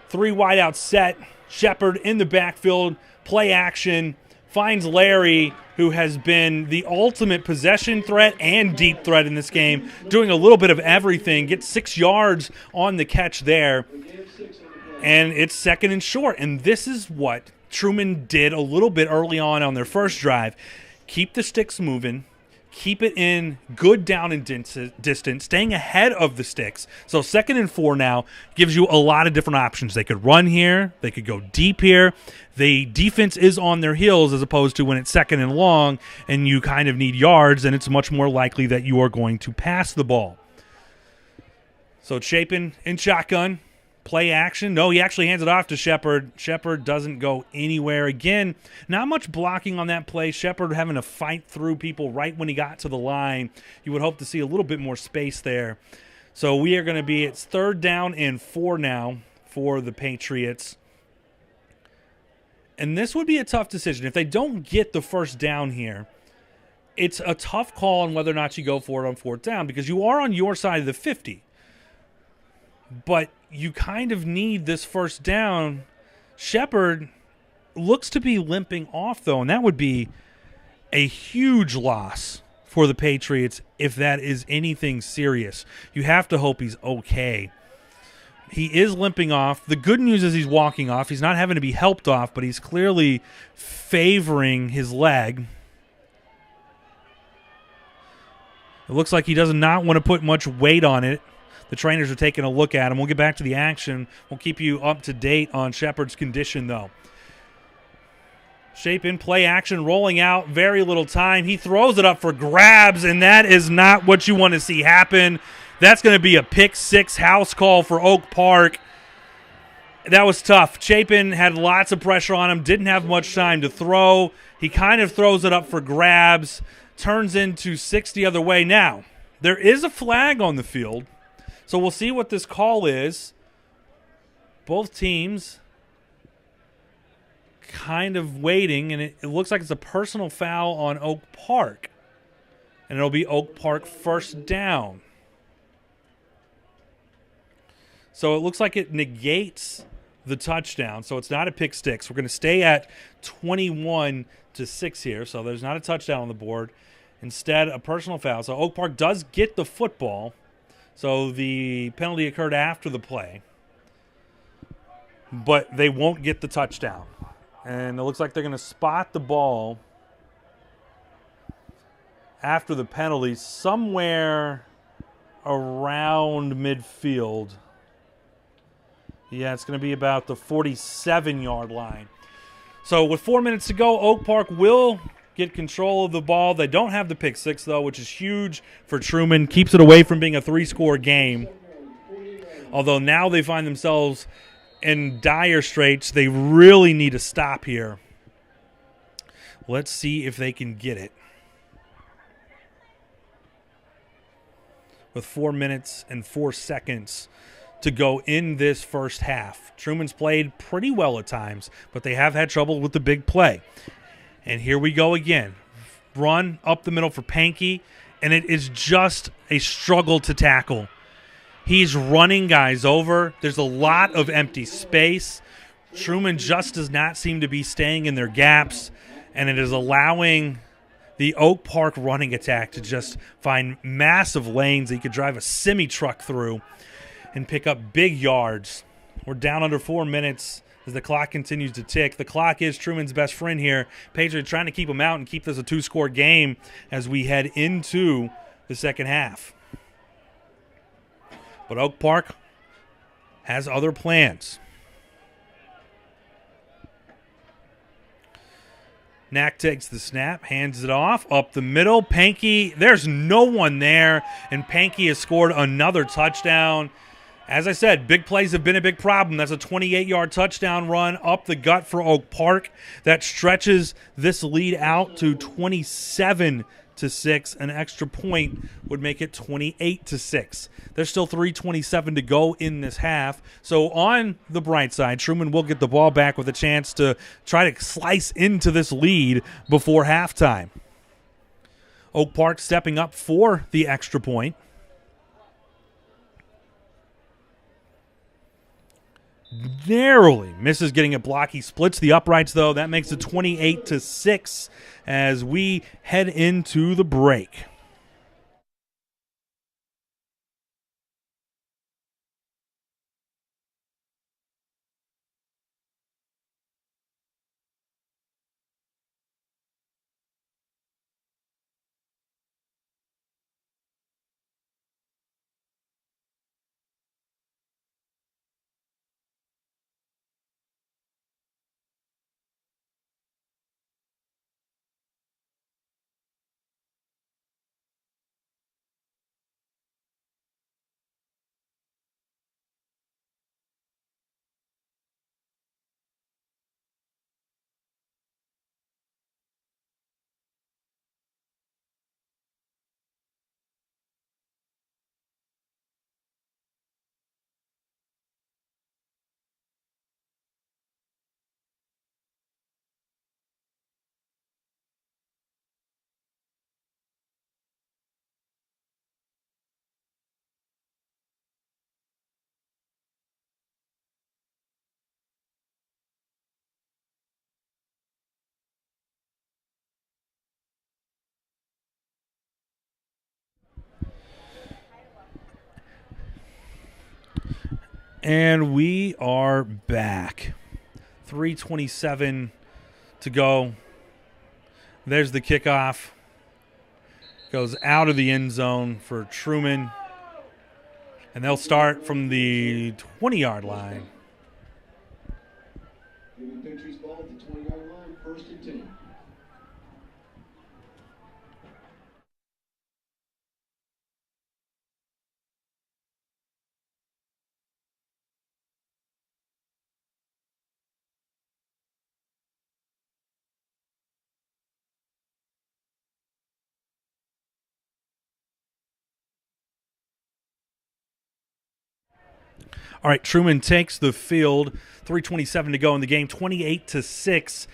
3 wide out set. Shepard in the backfield, play action, finds Larry, who has been the ultimate possession threat and deep threat in this game, doing a little bit of everything, gets 6 yards on the catch there, and it's 2nd and short. And this is what Truman did a little bit early on their first drive. Keep the sticks moving. Keep it in good down and distance, staying ahead of the sticks. So 2nd and 4 now gives you a lot of different options. They could run here. They could go deep here. The defense is on their heels as opposed to when it's 2nd and long and you kind of need yards, and it's much more likely that you are going to pass the ball. So Chapin in shotgun. Play action. No, he actually hands it off to Shepard. Shepard doesn't go anywhere. Again, not much blocking on that play. Shepard having to fight through people right when he got to the line. You would hope to see a little bit more space there. So we are going to be, it's 3rd down and 4 now for the Patriots. And this would be a tough decision. If they don't get the first down here, it's a tough call on whether or not you go for it on 4th down because you are on your side of the 50. But you kind of need this first down. Shepard looks to be limping off, though, and that would be a huge loss for the Patriots if that is anything serious. You have to hope he's okay. He is limping off. The good news is he's walking off. He's not having to be helped off, but he's clearly favoring his leg. It looks like he does not want to put much weight on it. The trainers are taking a look at him. We'll get back to the action. We'll keep you up to date on Shepard's condition, though. Shape in play action, rolling out, very little time. He throws it up for grabs, and that is not what you want to see happen. That's going to be a pick six house call for Oak Park. That was tough. Chapin had lots of pressure on him, didn't have much time to throw. He kind of throws it up for grabs, turns into 6 the other way. Now, there is a flag on the field, so we'll see what this call is. Both teams kind of waiting, and it looks like it's a personal foul on Oak Park. And it'll be Oak Park first down. So it looks like it negates the touchdown. So it's not a pick six. We're going to stay at 21-6 here. So there's not a touchdown on the board. Instead, a personal foul. So Oak Park does get the football. So the penalty occurred after the play. But they won't get the touchdown. And it looks like they're going to spot the ball after the penalty somewhere around midfield. Yeah, it's going to be about the 47-yard line. So with 4 minutes to go, Oak Park will get control of the ball. They don't have the pick six, though, which is huge for Truman. Keeps it away from being a 3-score game. Although now they find themselves in dire straits. They really need a stop here. Let's see if they can get it. With 4 minutes and 4 seconds to go in this first half. Truman's played pretty well at times, but they have had trouble with the big play. And here we go again. Run up the middle for Pankey, and it is just a struggle to tackle. He's running guys over. There's a lot of empty space. Truman just does not seem to be staying in their gaps, and it is allowing the Oak Park running attack to just find massive lanes that you could drive a semi-truck through and pick up big yards. We're down under 4 minutes as the clock continues to tick. The clock is Truman's best friend here. Patriots trying to keep him out and keep this a 2-score game as we head into the second half. But Oak Park has other plans. Knack takes the snap, hands it off, up the middle. Pankey, there's no one there, and Pankey has scored another touchdown. As I said, big plays have been a big problem. That's a 28-yard touchdown run up the gut for Oak Park that stretches this lead out to 27-6. An extra point would make it 28-6. There's still 3:27 to go in this half. So on the bright side, Truman will get the ball back with a chance to try to slice into this lead before halftime. Oak Park stepping up for the extra point. Narrowly misses getting a block. He splits the uprights, though. That makes it 28-6 as we head into the break. And we are back. 3:27 to go. There's the kickoff. Goes out of the end zone for Truman. And they'll start from the 20-yard line. Patriots ball at the 20-yard line, 1st and 10. All right, Truman takes the field. 3:27 to go in the game, 28-6.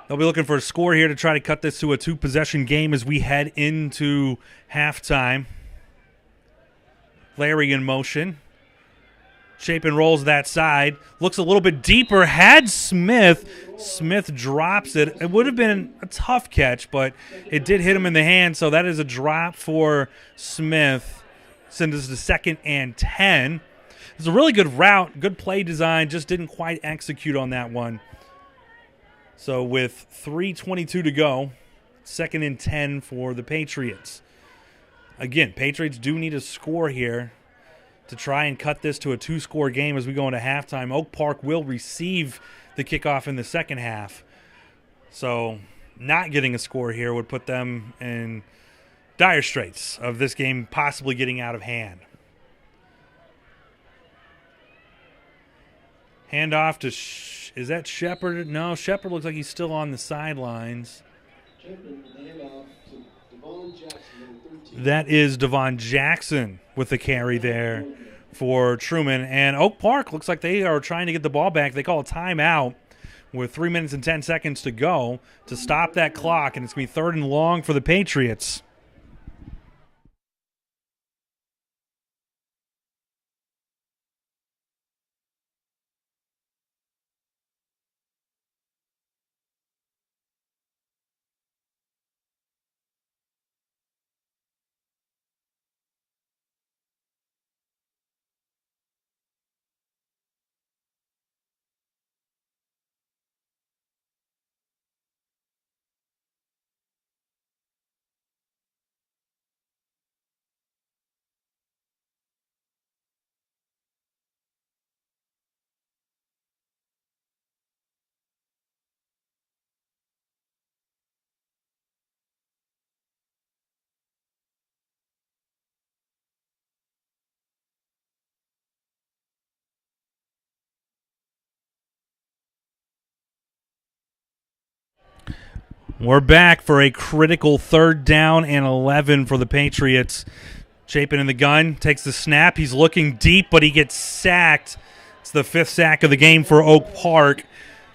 They'll be looking for a score here to try to cut this to a two-possession game as we head into halftime. Larry in motion. Chapin rolls that side. Looks a little bit deeper. Had Smith. Smith drops it. It would have been a tough catch, but it did hit him in the hand, so that is a drop for Smith. Sends us to 2nd and 10. It's a really good route, good play design, just didn't quite execute on that one. So with 3:22 to go, 2nd and 10 for the Patriots. Again, Patriots do need a score here to try and cut this to a 2-score game as we go into halftime. Oak Park will receive the kickoff in the second half. So not getting a score here would put them in dire straits of this game possibly getting out of hand. Handoff to, is that Shepard? No, Shepard looks like he's still on the sidelines. That is Devon Jackson with the carry there for Truman. And Oak Park looks like they are trying to get the ball back. They call a timeout with 3 minutes and 10 seconds to go to stop that clock, and it's going to be 3rd and long for the Patriots. We're back for a critical 3rd down and 11 for the Patriots. Chapin in the gun, takes the snap. He's looking deep, but he gets sacked. It's the 5th sack of the game for Oak Park.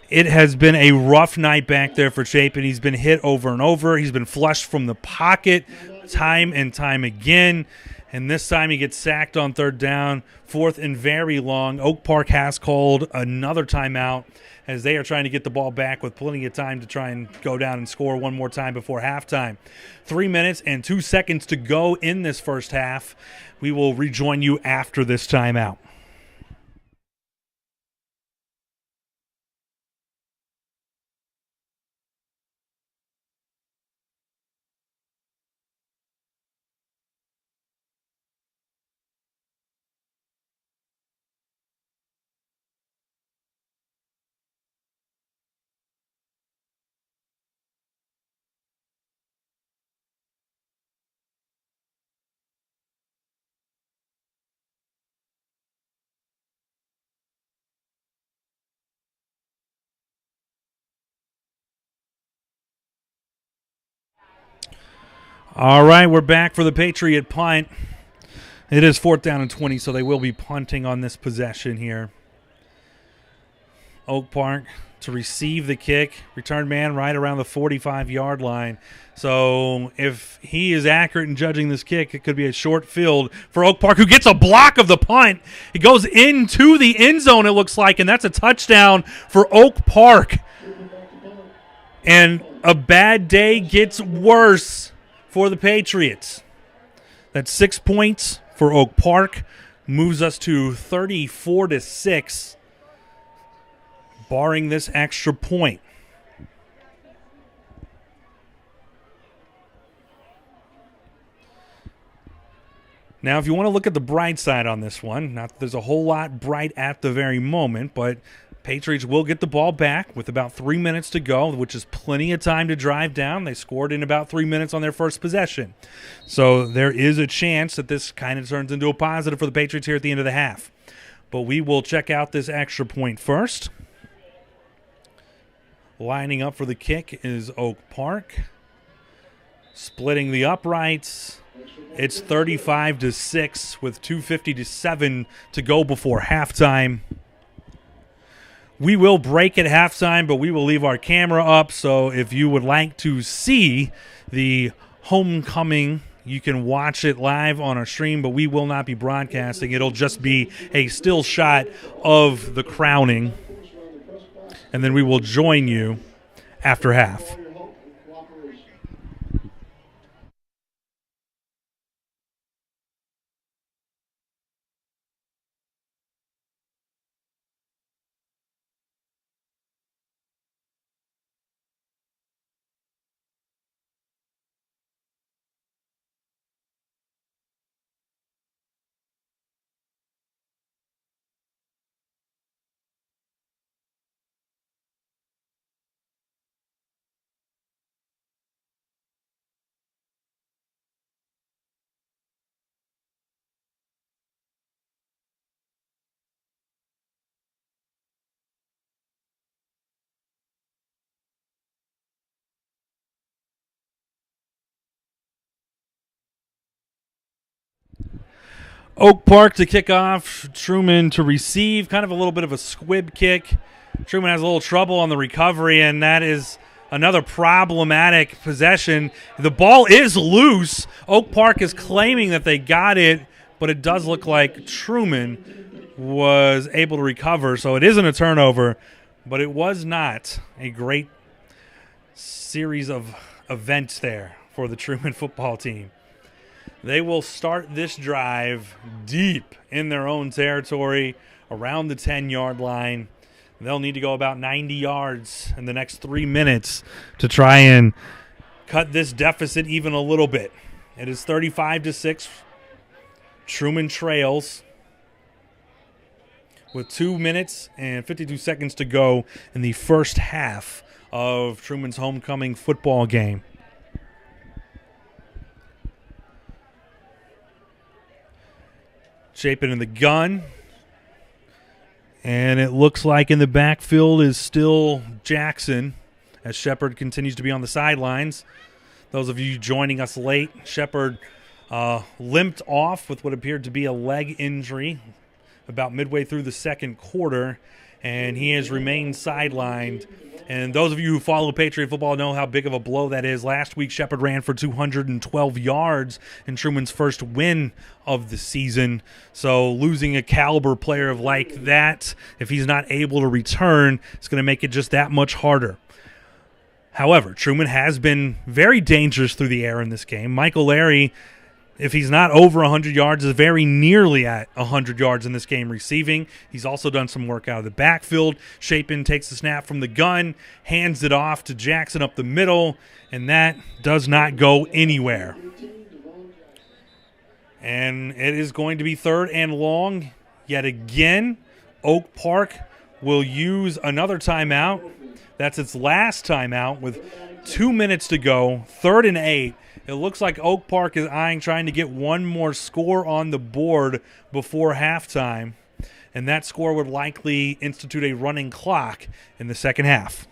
It has been a rough night back there for Chapin. He's been hit over and over. He's been flushed from the pocket time and time again. And this time he gets sacked on 3rd down, 4th and very long. Oak Park has called another timeout as they are trying to get the ball back with plenty of time to try and go down and score one more time before halftime. 3 minutes and 2 seconds to go in this first half. We will rejoin you after this timeout. All right, we're back for the Patriot punt. It is 4th down and 20, so they will be punting on this possession here. Oak Park to receive the kick. Return man right around the 45-yard line. So if he is accurate in judging this kick, it could be a short field for Oak Park, who gets a block of the punt. It goes into the end zone, it looks like, and that's a touchdown for Oak Park. And a bad day gets worse for the Patriots. That's 6 points for Oak Park, moves us to 34-6, barring this extra point. Now, if you want to look at the bright side on this one, not that there's a whole lot bright at the very moment, but Patriots will get the ball back with about 3 minutes to go, which is plenty of time to drive down. They scored in about 3 minutes on their first possession. So there is a chance that this kind of turns into a positive for the Patriots here at the end of the half. But we will check out this extra point first. Lining up for the kick is Oak Park. Splitting the uprights. It's 35-6 with 2:57 to go before halftime. We will break at halftime, but we will leave our camera up. So if you would like to see the homecoming, you can watch it live on our stream, but we will not be broadcasting. It'll just be a still shot of the crowning, and then we will join you after half. Oak Park to kick off, Truman to receive, kind of a little bit of a squib kick. Truman has a little trouble on the recovery, and that is another problematic possession. The ball is loose. Oak Park is claiming that they got it, but it does look like Truman was able to recover, so it isn't a turnover, but it was not a great series of events there for the Truman football team. They will start this drive deep in their own territory, around the 10-yard line. They'll need to go about 90 yards in the next 3 minutes to try and cut this deficit even a little bit. It is 35-6. Truman trails with 2 minutes and 52 seconds to go in the first half of Truman's homecoming football game. Chapin in the gun. And it looks like in the backfield is still Jackson as Shepard continues to be on the sidelines. Those of you joining us late, Shepard limped off with what appeared to be a leg injury about midway through the second quarter, and he has remained sidelined. And those of you who follow Patriot football know how big of a blow that is. Last week, Shepard ran for 212 yards in Truman's first win of the season. So losing a caliber player like that, if he's not able to return, it's going to make it just that much harder. However, Truman has been very dangerous through the air in this game. Michael Larry, if he's not over 100 yards, is very nearly at 100 yards in this game receiving. He's also done some work out of the backfield. Chapin takes the snap from the gun, hands it off to Jackson up the middle, and that does not go anywhere. And it is going to be 3rd and long. Yet again, Oak Park will use another timeout. That's its last timeout with 2 minutes to go, 3rd and 8. It looks like Oak Park is eyeing trying to get one more score on the board before halftime, and that score would likely institute a running clock in the second half.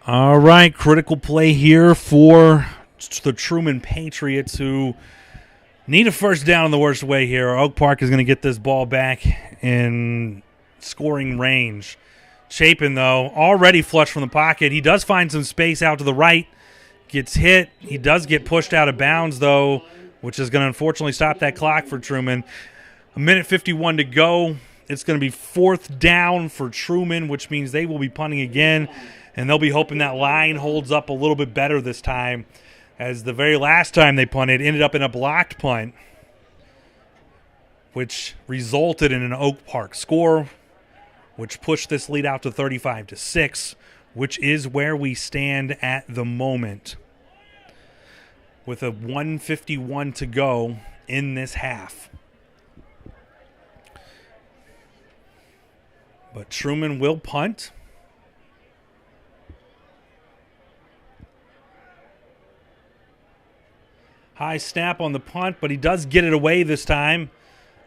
All right, critical play here for the Truman Patriots, who need a first down in the worst way here. Oak Park is going to get this ball back in scoring range. Chapin, though, already flush from the pocket. He does find some space out to the right. Gets hit. He does get pushed out of bounds, though, which is going to unfortunately stop that clock for Truman. 1:51 to go. It's going to be 4th down for Truman, which means they will be punting again, and they'll be hoping that line holds up a little bit better this time, as the very last time they punted ended up in a blocked punt, which resulted in an Oak Park score, which pushed this lead out to 35-6, which is where we stand at the moment, with a 1:51 to go in this half. But Truman will punt. High snap on the punt, but he does get it away this time.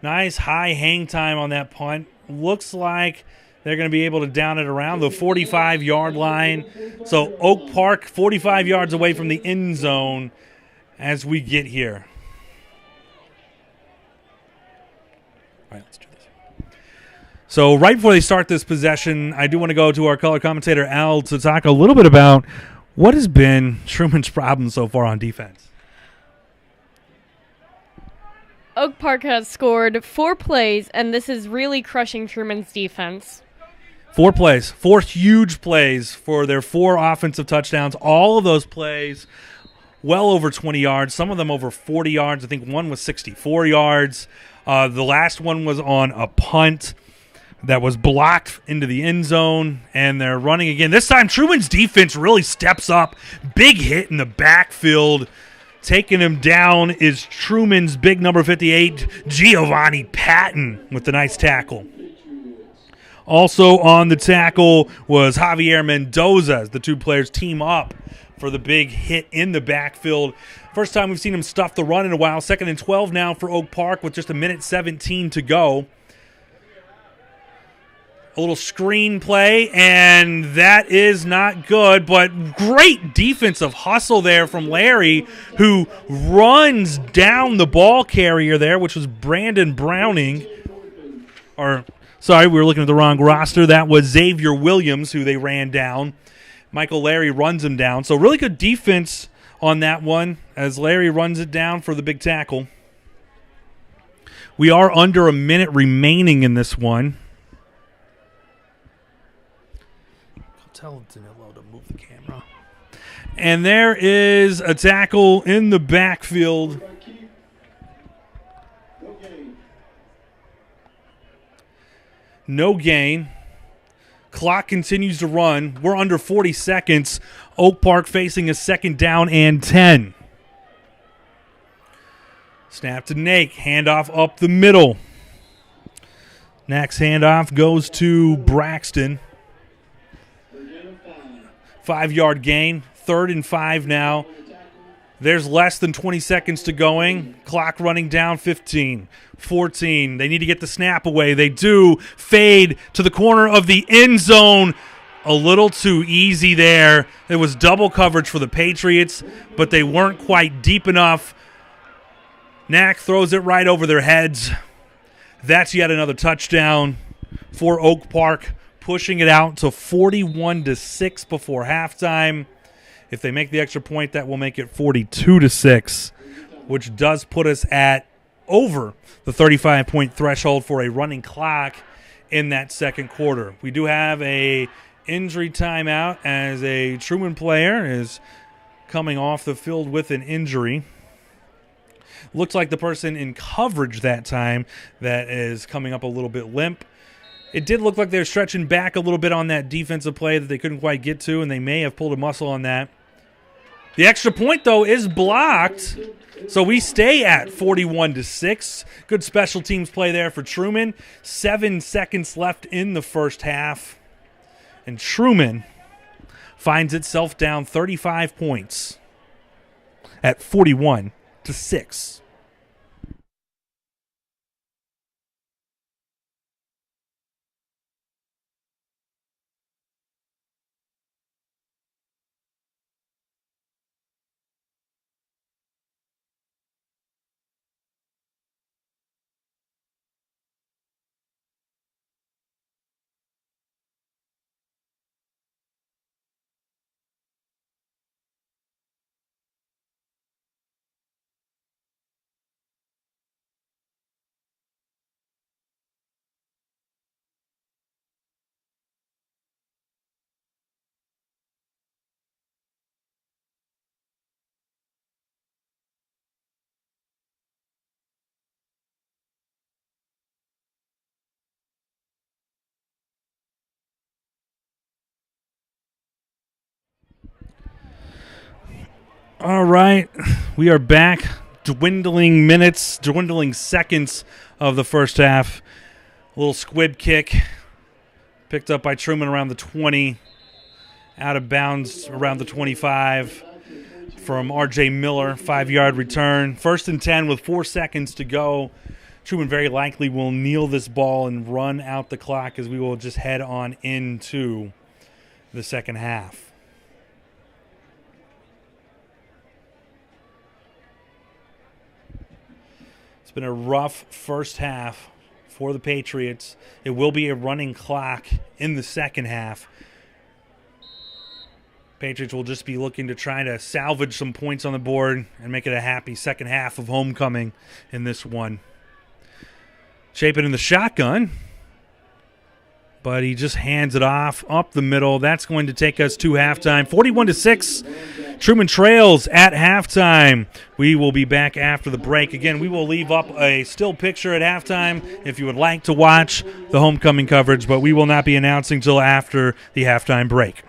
Nice high hang time on that punt. Looks like they're going to be able to down it around the 45-yard line. So Oak Park 45 yards away from the end zone as we get here. All right, let's do this. So right before they start this possession, I do want to go to our color commentator, Al, to talk a little bit about what has been Truman's problem so far on defense. Oak Park has scored 4 plays, and this is really crushing Truman's defense. 4 plays, 4 huge plays for their 4 offensive touchdowns. All of those plays well over 20 yards, some of them over 40 yards. I think one was 64 yards. The last one was on a punt that was blocked into the end zone, and they're running again. This time, Truman's defense really steps up. Big hit in the backfield. Taking him down is Truman's big number 58, Giovanni Patton, with the nice tackle. Also on the tackle was Javier Mendoza, as the 2 players team up for the big hit in the backfield. First time we've seen him stuff the run in a while. 2nd and 12 now for Oak Park with just 1:17 to go. A little screen play, and that is not good, but great defensive hustle there from Larry, who runs down the ball carrier there, which was Brandon Browning. Sorry, we were looking at the wrong roster. That was Xavier Williams, who they ran down. Michael Larry runs him down. So really good defense on that one as Larry runs it down for the big tackle. We are under a minute remaining in this one. Tell Danilo to move the camera. And there is a tackle in the backfield. No gain. Clock continues to run. We're under 40 seconds. Oak Park facing a 2nd down and 10. Snap to Nake. Handoff up the middle. Next handoff goes to Braxton. 5-yard gain. 3rd and 5 now. There's less than 20 seconds to going. Clock running down. 15, 14. They need to get the snap away. They do. Fade to the corner of the end zone. A little too easy there. It was double coverage for the Patriots, but they weren't quite deep enough. Knack throws it right over their heads. That's yet another touchdown for Oak Park, pushing it out to 41-6 before halftime. If they make the extra point, that will make it 42-6, which does put us at over the 35-point threshold for a running clock in that second quarter. We do have a injury timeout as a Truman player is coming off the field with an injury. Looks like the person in coverage that time that is coming up a little bit limp. It did look like they were stretching back a little bit on that defensive play that they couldn't quite get to, and they may have pulled a muscle on that. The extra point, though, is blocked, so we stay at 41-6. Good special teams play there for Truman. 7 seconds left in the first half, and Truman finds itself down 35 points at 41-6. All right, we are back. Dwindling minutes, dwindling seconds of the first half. A little squib kick picked up by Truman around the 20, out of bounds around the 25 from R.J. Miller, 5-yard return. 1st and 10 with 4 seconds to go. Truman very likely will kneel this ball and run out the clock as we will just head on into the second half. It's been a rough first half for the Patriots. It will be a running clock in the second half. Patriots will just be looking to try to salvage some points on the board and make it a happy second half of homecoming in this one. Chapin in the shotgun, but he just hands it off up the middle. That's going to take us to halftime. 41-6. Truman trails at halftime. We will be back after the break. Again, we will leave up a still picture at halftime if you would like to watch the homecoming coverage, but we will not be announcing till after the halftime break.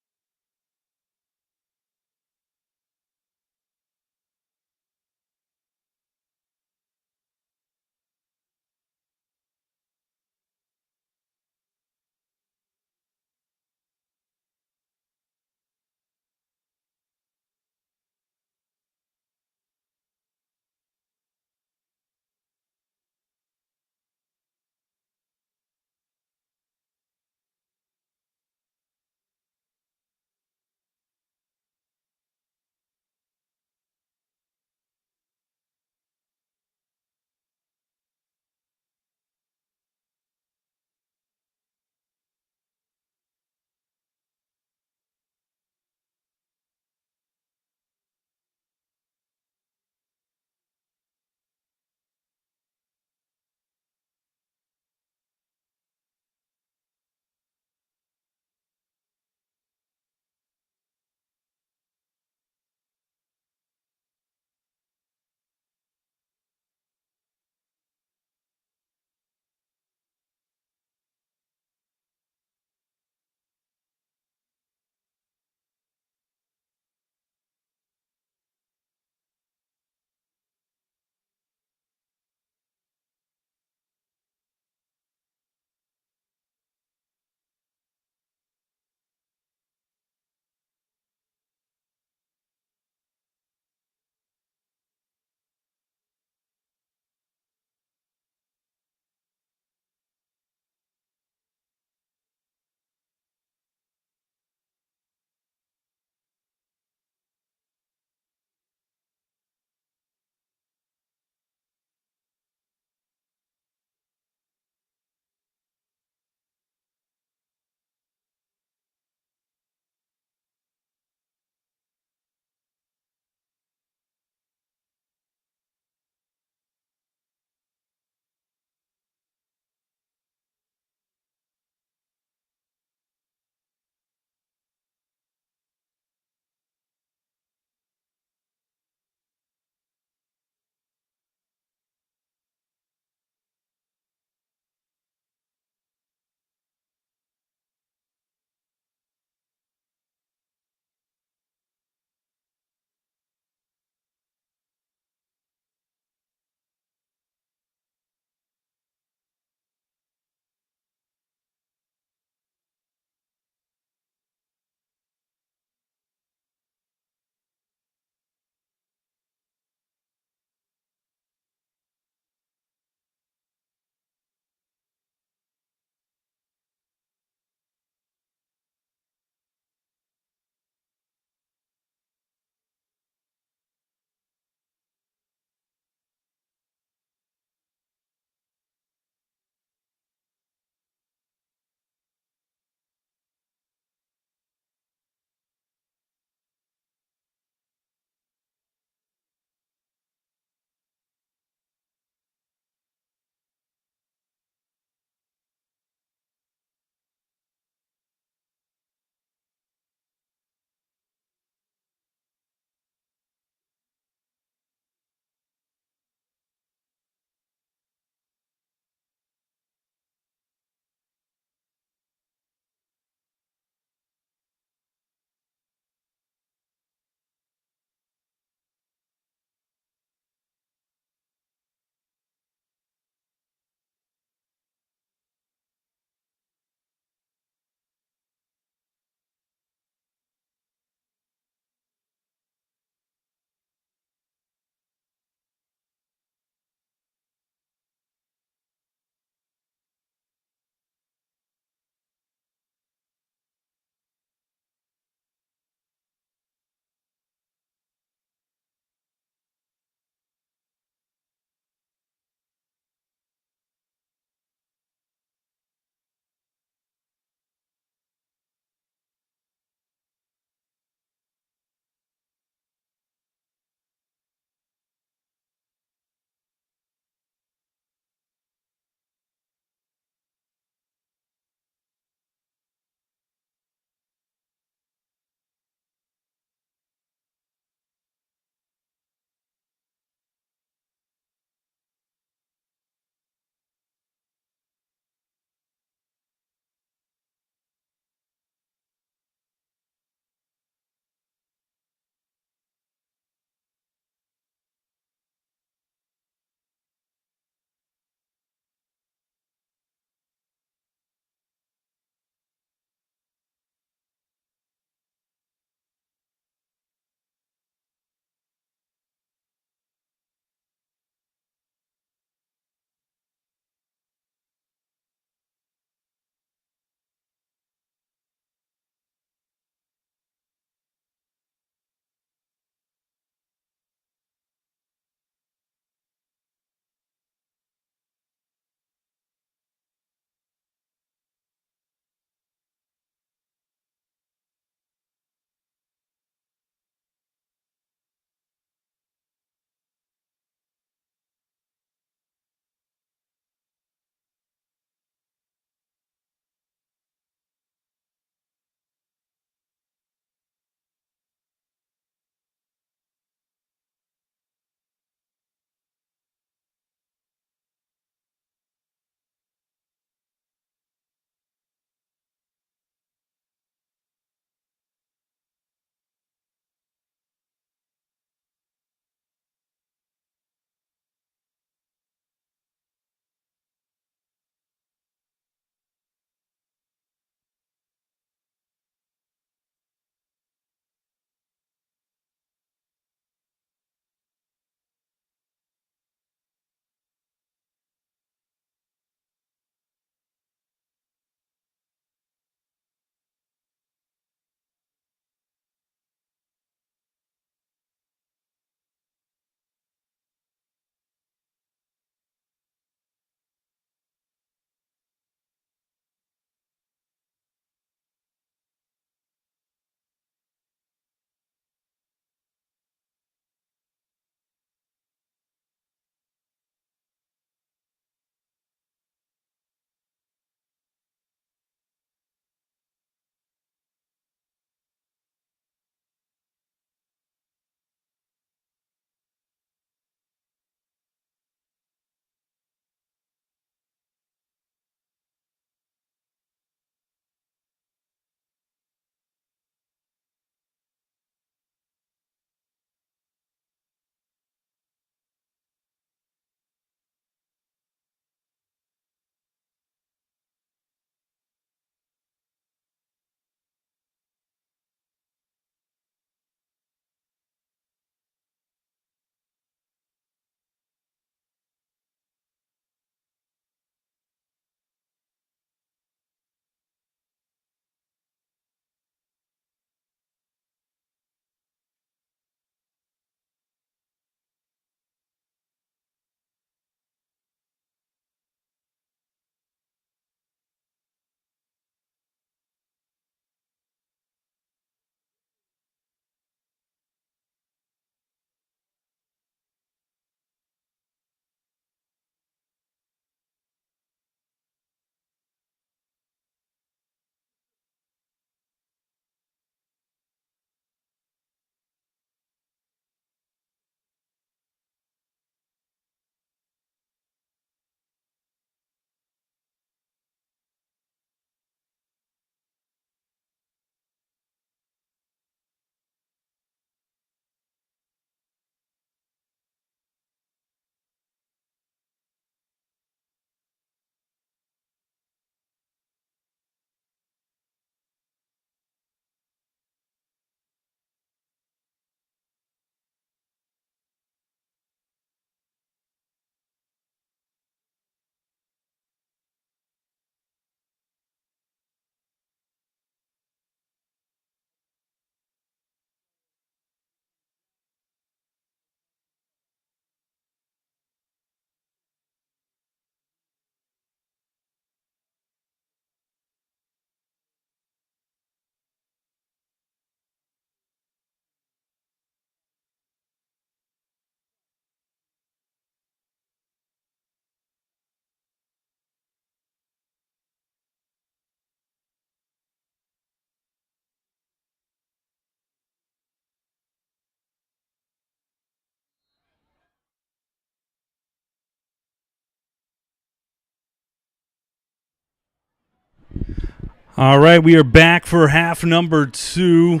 All right, we are back for half number 2.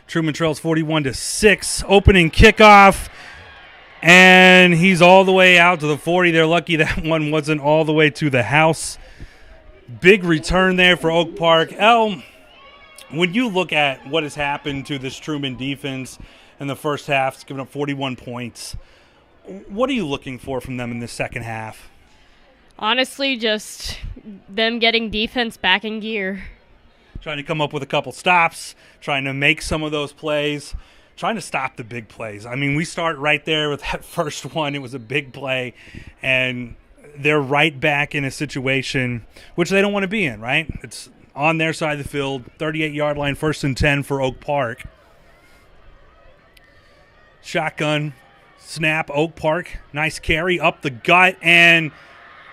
Truman trails 41-6. Opening kickoff, and he's all the way out to the 40. They're lucky that one wasn't all the way to the house. Big return there for Oak Park. When you look at what has happened to this Truman defense in the first half, it's given up 41 points. What are you looking for from them in the second half? Honestly, just them getting defense back in gear. Trying to come up with a couple stops, trying to make some of those plays, trying to stop the big plays. I mean, we start right there with that first one. It was a big play, and they're right back in a situation which they don't want to be in, right? It's on their side of the field, 38-yard line, 1st and 10 for Oak Park. Shotgun, snap, Oak Park, nice carry up the gut, and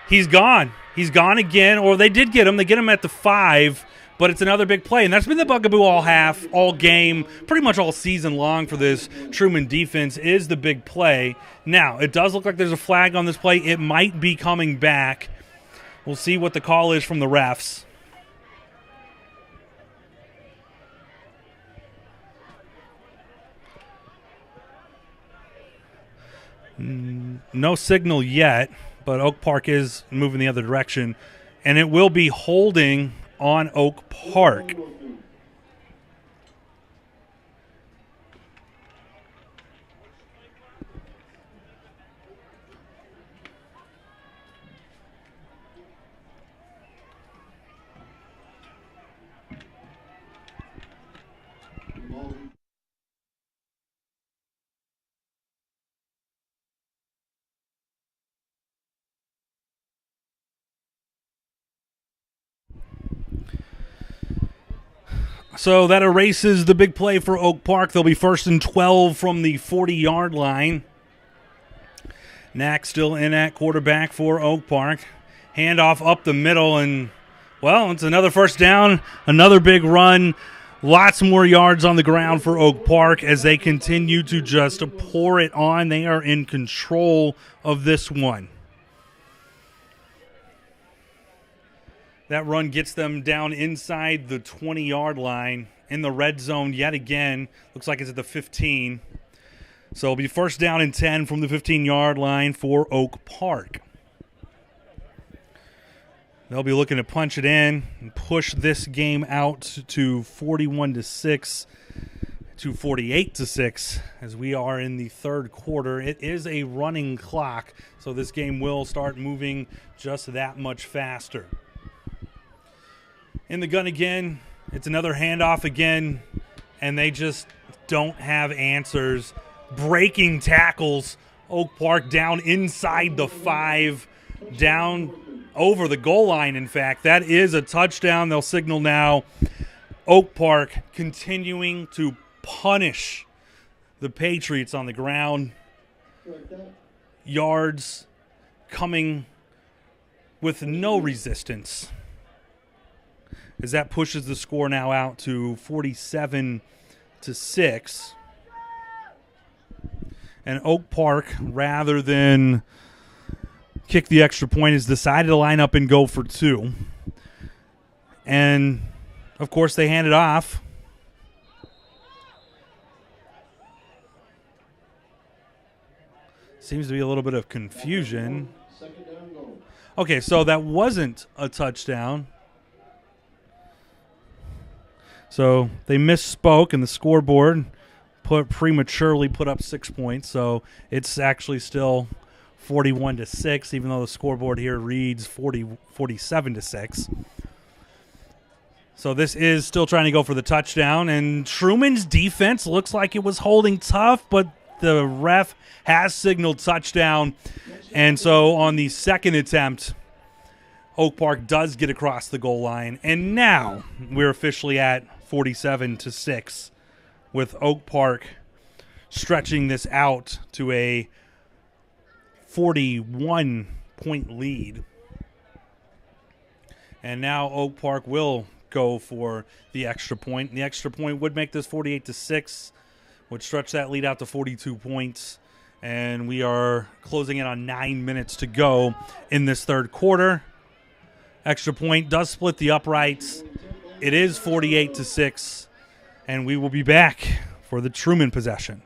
he's gone. He's gone again, or they did get him. They get him at the 5, but it's another big play, and that's been the bugaboo all game, pretty much all season long for this Truman defense is the big play. Now, it does look like there's a flag on this play. It might be coming back. We'll see what the call is from the refs. No signal yet, but Oak Park is moving the other direction, and it will be holding on Oak Park. So that erases the big play for Oak Park. They'll be 1st and 12 from the 40-yard line. Knack still in at quarterback for Oak Park. Handoff up the middle, and, well, it's another first down, another big run. Lots more yards on the ground for Oak Park as they continue to just pour it on. They are in control of this one. That run gets them down inside the 20-yard line in the red zone yet again. Looks like it's at the 15. So it'll be 1st down and 10 from the 15-yard line for Oak Park. They'll be looking to punch it in and push this game out to 41-6 to 48-6 as we are in the third quarter. It is a running clock, so this game will start moving just that much faster. In the gun again, it's another handoff again, and they just don't have answers. Breaking tackles, Oak Park down inside the 5, down over the goal line, in fact. That is a touchdown. They'll signal now. Oak Park continuing to punish the Patriots on the ground. Yards coming with no resistance, as that pushes the score now out to 47-6. And Oak Park, rather than kick the extra point, has decided to line up and go for 2. And, of course, they hand it off. Seems to be a little bit of confusion. Okay, so that wasn't a touchdown. So they misspoke, and the scoreboard prematurely put up 6 points. So it's actually still 41-6, even though the scoreboard here reads 47-6. So this is still trying to go for the touchdown, and Truman's defense looks like it was holding tough, but the ref has signaled touchdown. And so on the second attempt, Oak Park does get across the goal line, and now we're officially at 47-6, with Oak Park stretching this out to a 41-point lead. And now Oak Park will go for the extra point. And the extra point would make this 48-6, would stretch that lead out to 42 points. And we are closing in on 9 minutes to go in this third quarter. Extra point does split the uprights. It is 48-6, and we will be back for the Truman possession.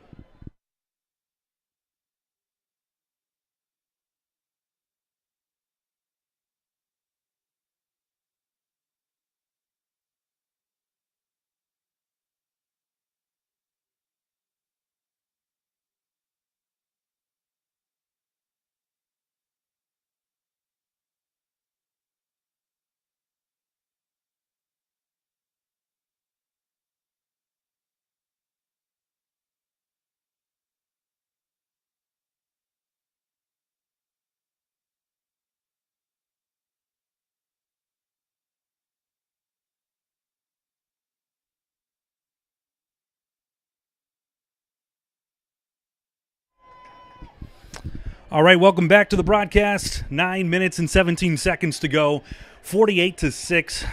All right, welcome back to the broadcast. 9 minutes and 17 seconds to go. 48-6,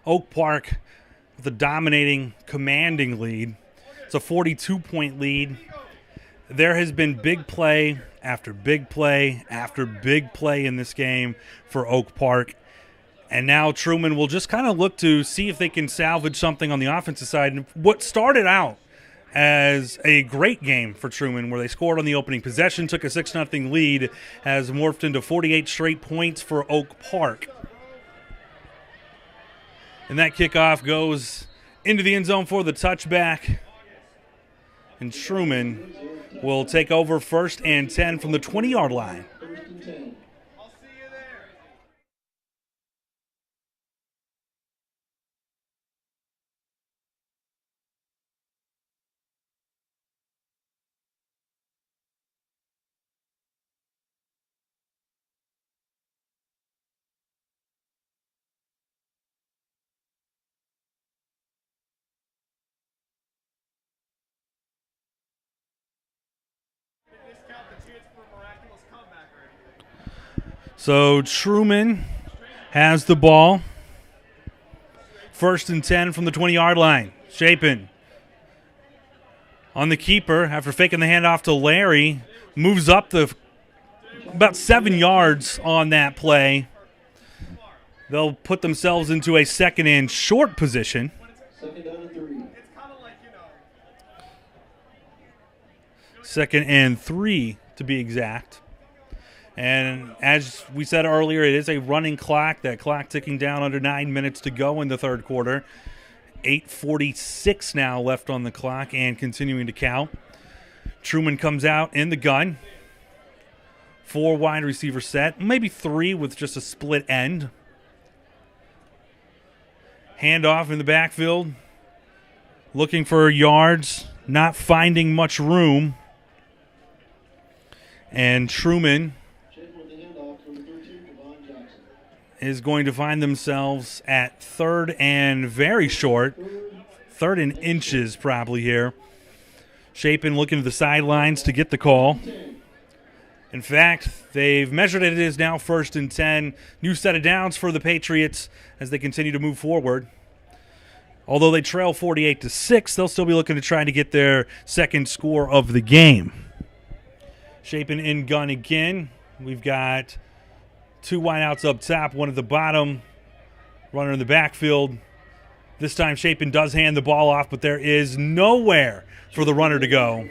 Oak Park with a dominating, commanding lead. It's a 42-point lead. There has been big play after big play after big play in this game for Oak Park. And now Truman will just kind of look to see if they can salvage something on the offensive side. And what started out as a great game for Truman, where they scored on the opening possession, took a 6-0 lead, has morphed into 48 straight points for Oak Park. And that kickoff goes into the end zone for the touchback. And Truman will take over 1st and 10 from the 20-yard line. So Truman has the ball. 1st and 10 from the 20-yard line. Chapin on the keeper after faking the handoff to Larry. Moves up about 7 yards on that play. They'll put themselves into a 2nd and short position. 2nd and 3 to be exact. And as we said earlier, it is a running clock. That clock ticking down under 9 minutes to go in the third quarter. 8:46 now left on the clock and continuing to count. Truman comes out in the gun. 4 wide receiver set, maybe 3 with just a split end. Handoff in the backfield. Looking for yards, not finding much room. And Truman is going to find themselves at 3rd and very short. 3rd and inches probably here. Chapin looking to the sidelines to get the call. In fact, they've measured it. It is now 1st and 10. New set of downs for the Patriots as they continue to move forward. Although they trail 48-6, they'll still be looking to try to get their 2nd score of the game. Chapin in gun again. We've got 2 wideouts up top, 1 at the bottom. Runner in the backfield. This time Chapin does hand the ball off, but there is nowhere for the runner to go.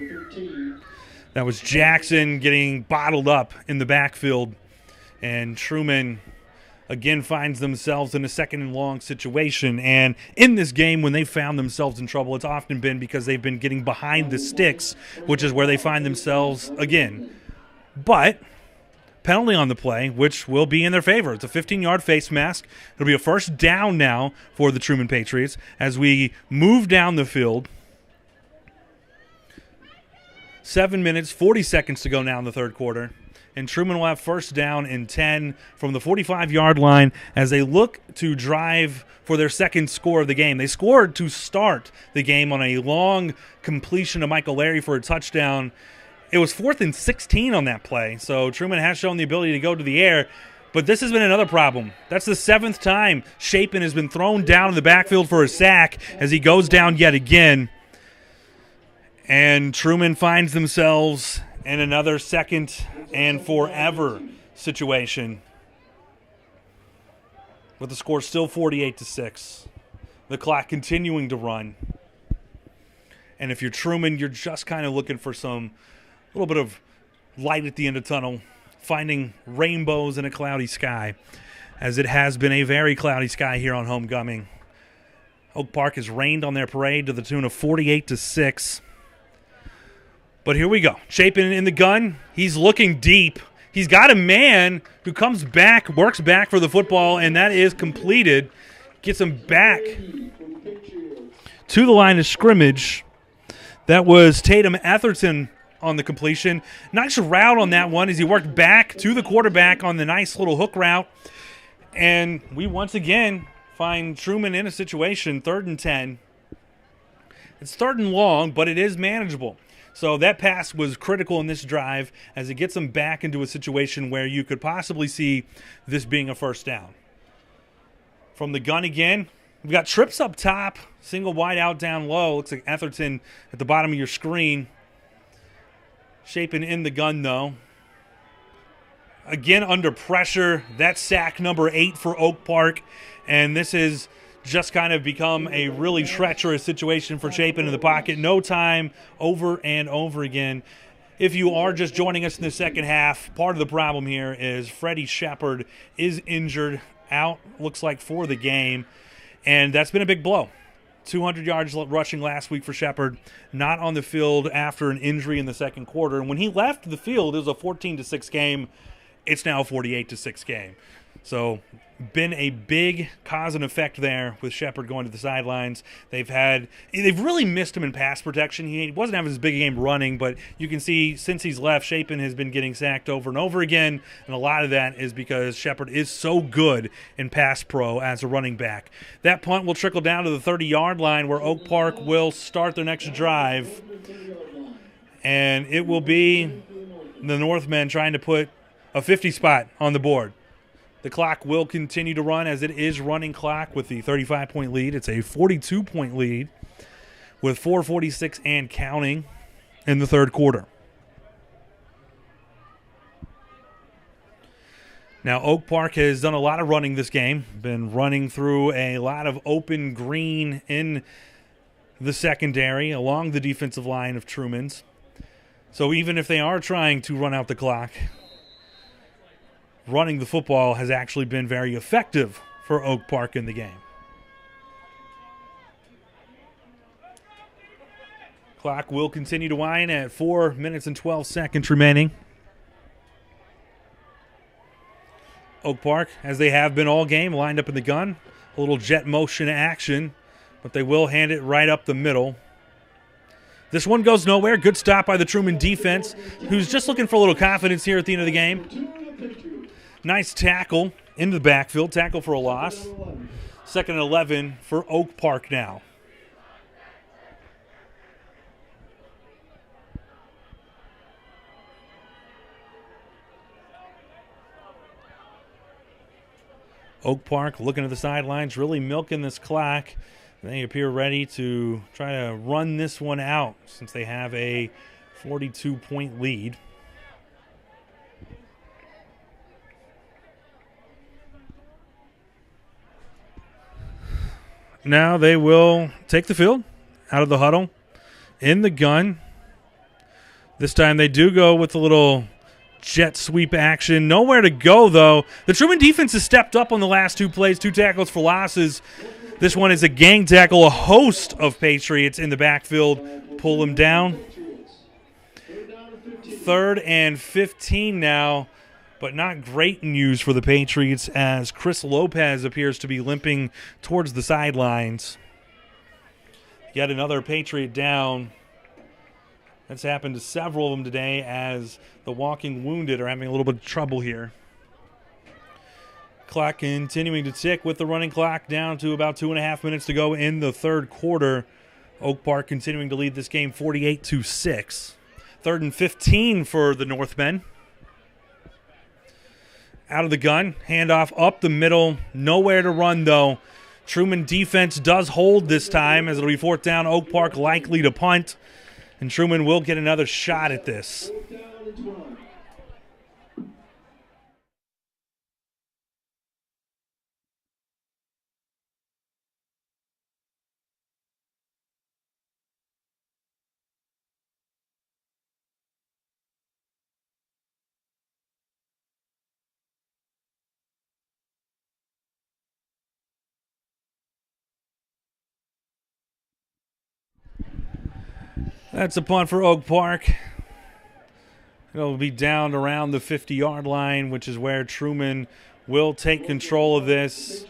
That was Jackson getting bottled up in the backfield. And Truman again finds themselves in a 2nd and long situation. And in this game, when they found themselves in trouble, it's often been because they've been getting behind the sticks, which is where they find themselves again. But penalty on the play, which will be in their favor. It's a 15-yard face mask. It'll be a 1st down now for the Truman Patriots as we move down the field. 7 minutes, 40 seconds to go now in the third quarter. And Truman will have 1st down and 10 from the 45-yard line as they look to drive for their 2nd score of the game. They scored to start the game on a long completion to Michael Larry for a touchdown. It was 4th and 16 on that play, so Truman has shown the ability to go to the air. But this has been another problem. That's the 7th time Chapin has been thrown down in the backfield for a sack as he goes down yet again. And Truman finds themselves in another 2nd and forever situation with the score still 48-6. The clock continuing to run. And if you're Truman, you're just kind of looking for some little bit of light at the end of the tunnel, finding rainbows in a cloudy sky, as it has been a very cloudy sky here on homecoming. Oak Park has rained on their parade to the tune of 48-6. But here we go. Chapin in the gun. He's looking deep. He's got a man who comes back, works back for the football, and that is completed. Gets him back to the line of scrimmage. That was Tatum Etherton on the completion. Nice route on that one as he worked back to the quarterback on the nice little hook route. And we once again find Truman in a situation, 3rd and 10. It's 3rd and long, but it is manageable. So that pass was critical in this drive as it gets them back into a situation where you could possibly see this being a 1st down. From the gun again, we've got trips up top, single wide out down low. Looks like Etherton at the bottom of your screen. Chapin in the gun, though. Again, under pressure. That's sack number 8 for Oak Park. And this has just kind of become a really treacherous situation for Chapin in the pocket. No time, over and over again. If you are just joining us in the second half, part of the problem here is Freddie Shepard is injured, out, looks like, for the game. And that's been a big blow. 200 yards rushing last week for Shepard, not on the field after an injury in the second quarter. And when he left the field, it was a 14-6 game. It's now a 48-6 game. So been a big cause and effect there with Shepard going to the sidelines. They've really missed him in pass protection. He wasn't having his big game running, but you can see since he's left, Chapin has been getting sacked over and over again, and a lot of that is because Shepard is so good in pass pro as a running back. That punt will trickle down to the 30-yard line where Oak Park will start their next drive, and it will be the Northmen trying to put a 50 spot on the board. The clock will continue to run as it is running clock with the 35-point lead. It's a 42-point lead with 4:46 and counting in the third quarter. Now, Oak Park has done a lot of running this game, been running through a lot of open green in the secondary along the defensive line of Truman's. So even if they are trying to run out the clock, running the football has actually been very effective for Oak Park in the game. Clock will continue to wind at 4 minutes and 12 seconds remaining. Oak Park, as they have been all game, lined up in the gun. A little jet motion action, but they will hand it right up the middle. This one goes nowhere. Good stop by the Truman defense, who's just looking for a little confidence here at the end of the game. Nice tackle into the backfield, tackle for a loss. 2nd and 11 for Oak Park now. Oak Park looking at the sidelines, really milking this clock. They appear ready to try to run this one out since they have a 42-point lead. Now they will take the field out of the huddle in the gun. This time they do go with a little jet sweep action. Nowhere to go, though. The Truman defense has stepped up on the last 2 plays, 2 tackles for losses. This one is a gang tackle. A host of Patriots in the backfield pull them down. 3rd and 15 now. But not great news for the Patriots as Chris Lopez appears to be limping towards the sidelines. Yet another Patriot down. That's happened to several of them today as the walking wounded are having a little bit of trouble here. Clock continuing to tick with the running clock down to about 2.5 minutes to go in the third quarter. Oak Park continuing to lead this game 48-6. 3rd and 15 for the Northmen. Out of the gun, handoff up the middle, nowhere to run though. Truman defense does hold this time as it'll be 4th down. Oak Park likely to punt, and Truman will get another shot at this. That's a punt for Oak Park. It'll be down around the 50-yard line, which is where Truman will take control of this.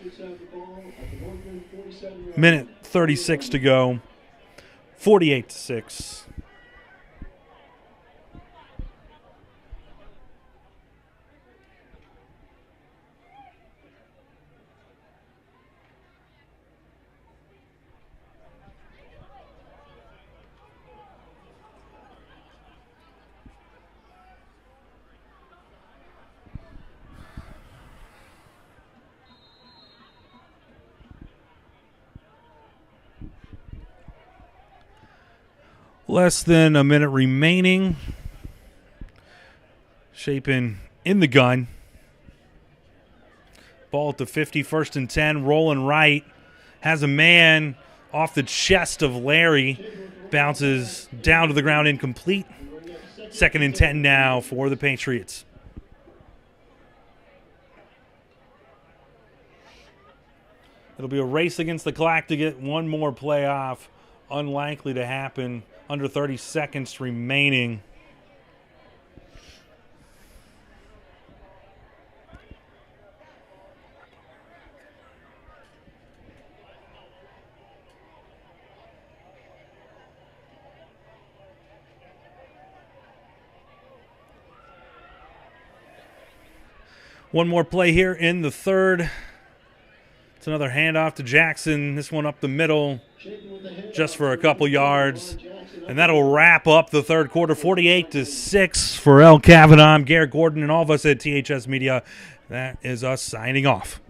Minute 36 to go. 48-6. Less than a minute remaining. Chapin in the gun. Ball at the 50, 1st and 10. Rolling right. Has a man off the chest of Larry. Bounces down to the ground, incomplete. 2nd and 10 now for the Patriots. It'll be a race against the clock to get one more play off. Unlikely to happen. Under 30 seconds remaining. One more play here in the third. It's another handoff to Jackson. This one up the middle just for a couple yards. And that'll wrap up the third quarter, 48-6 for El Kavanaugh. I'm Garrett Gordon and all of us at THS Media. That is us signing off.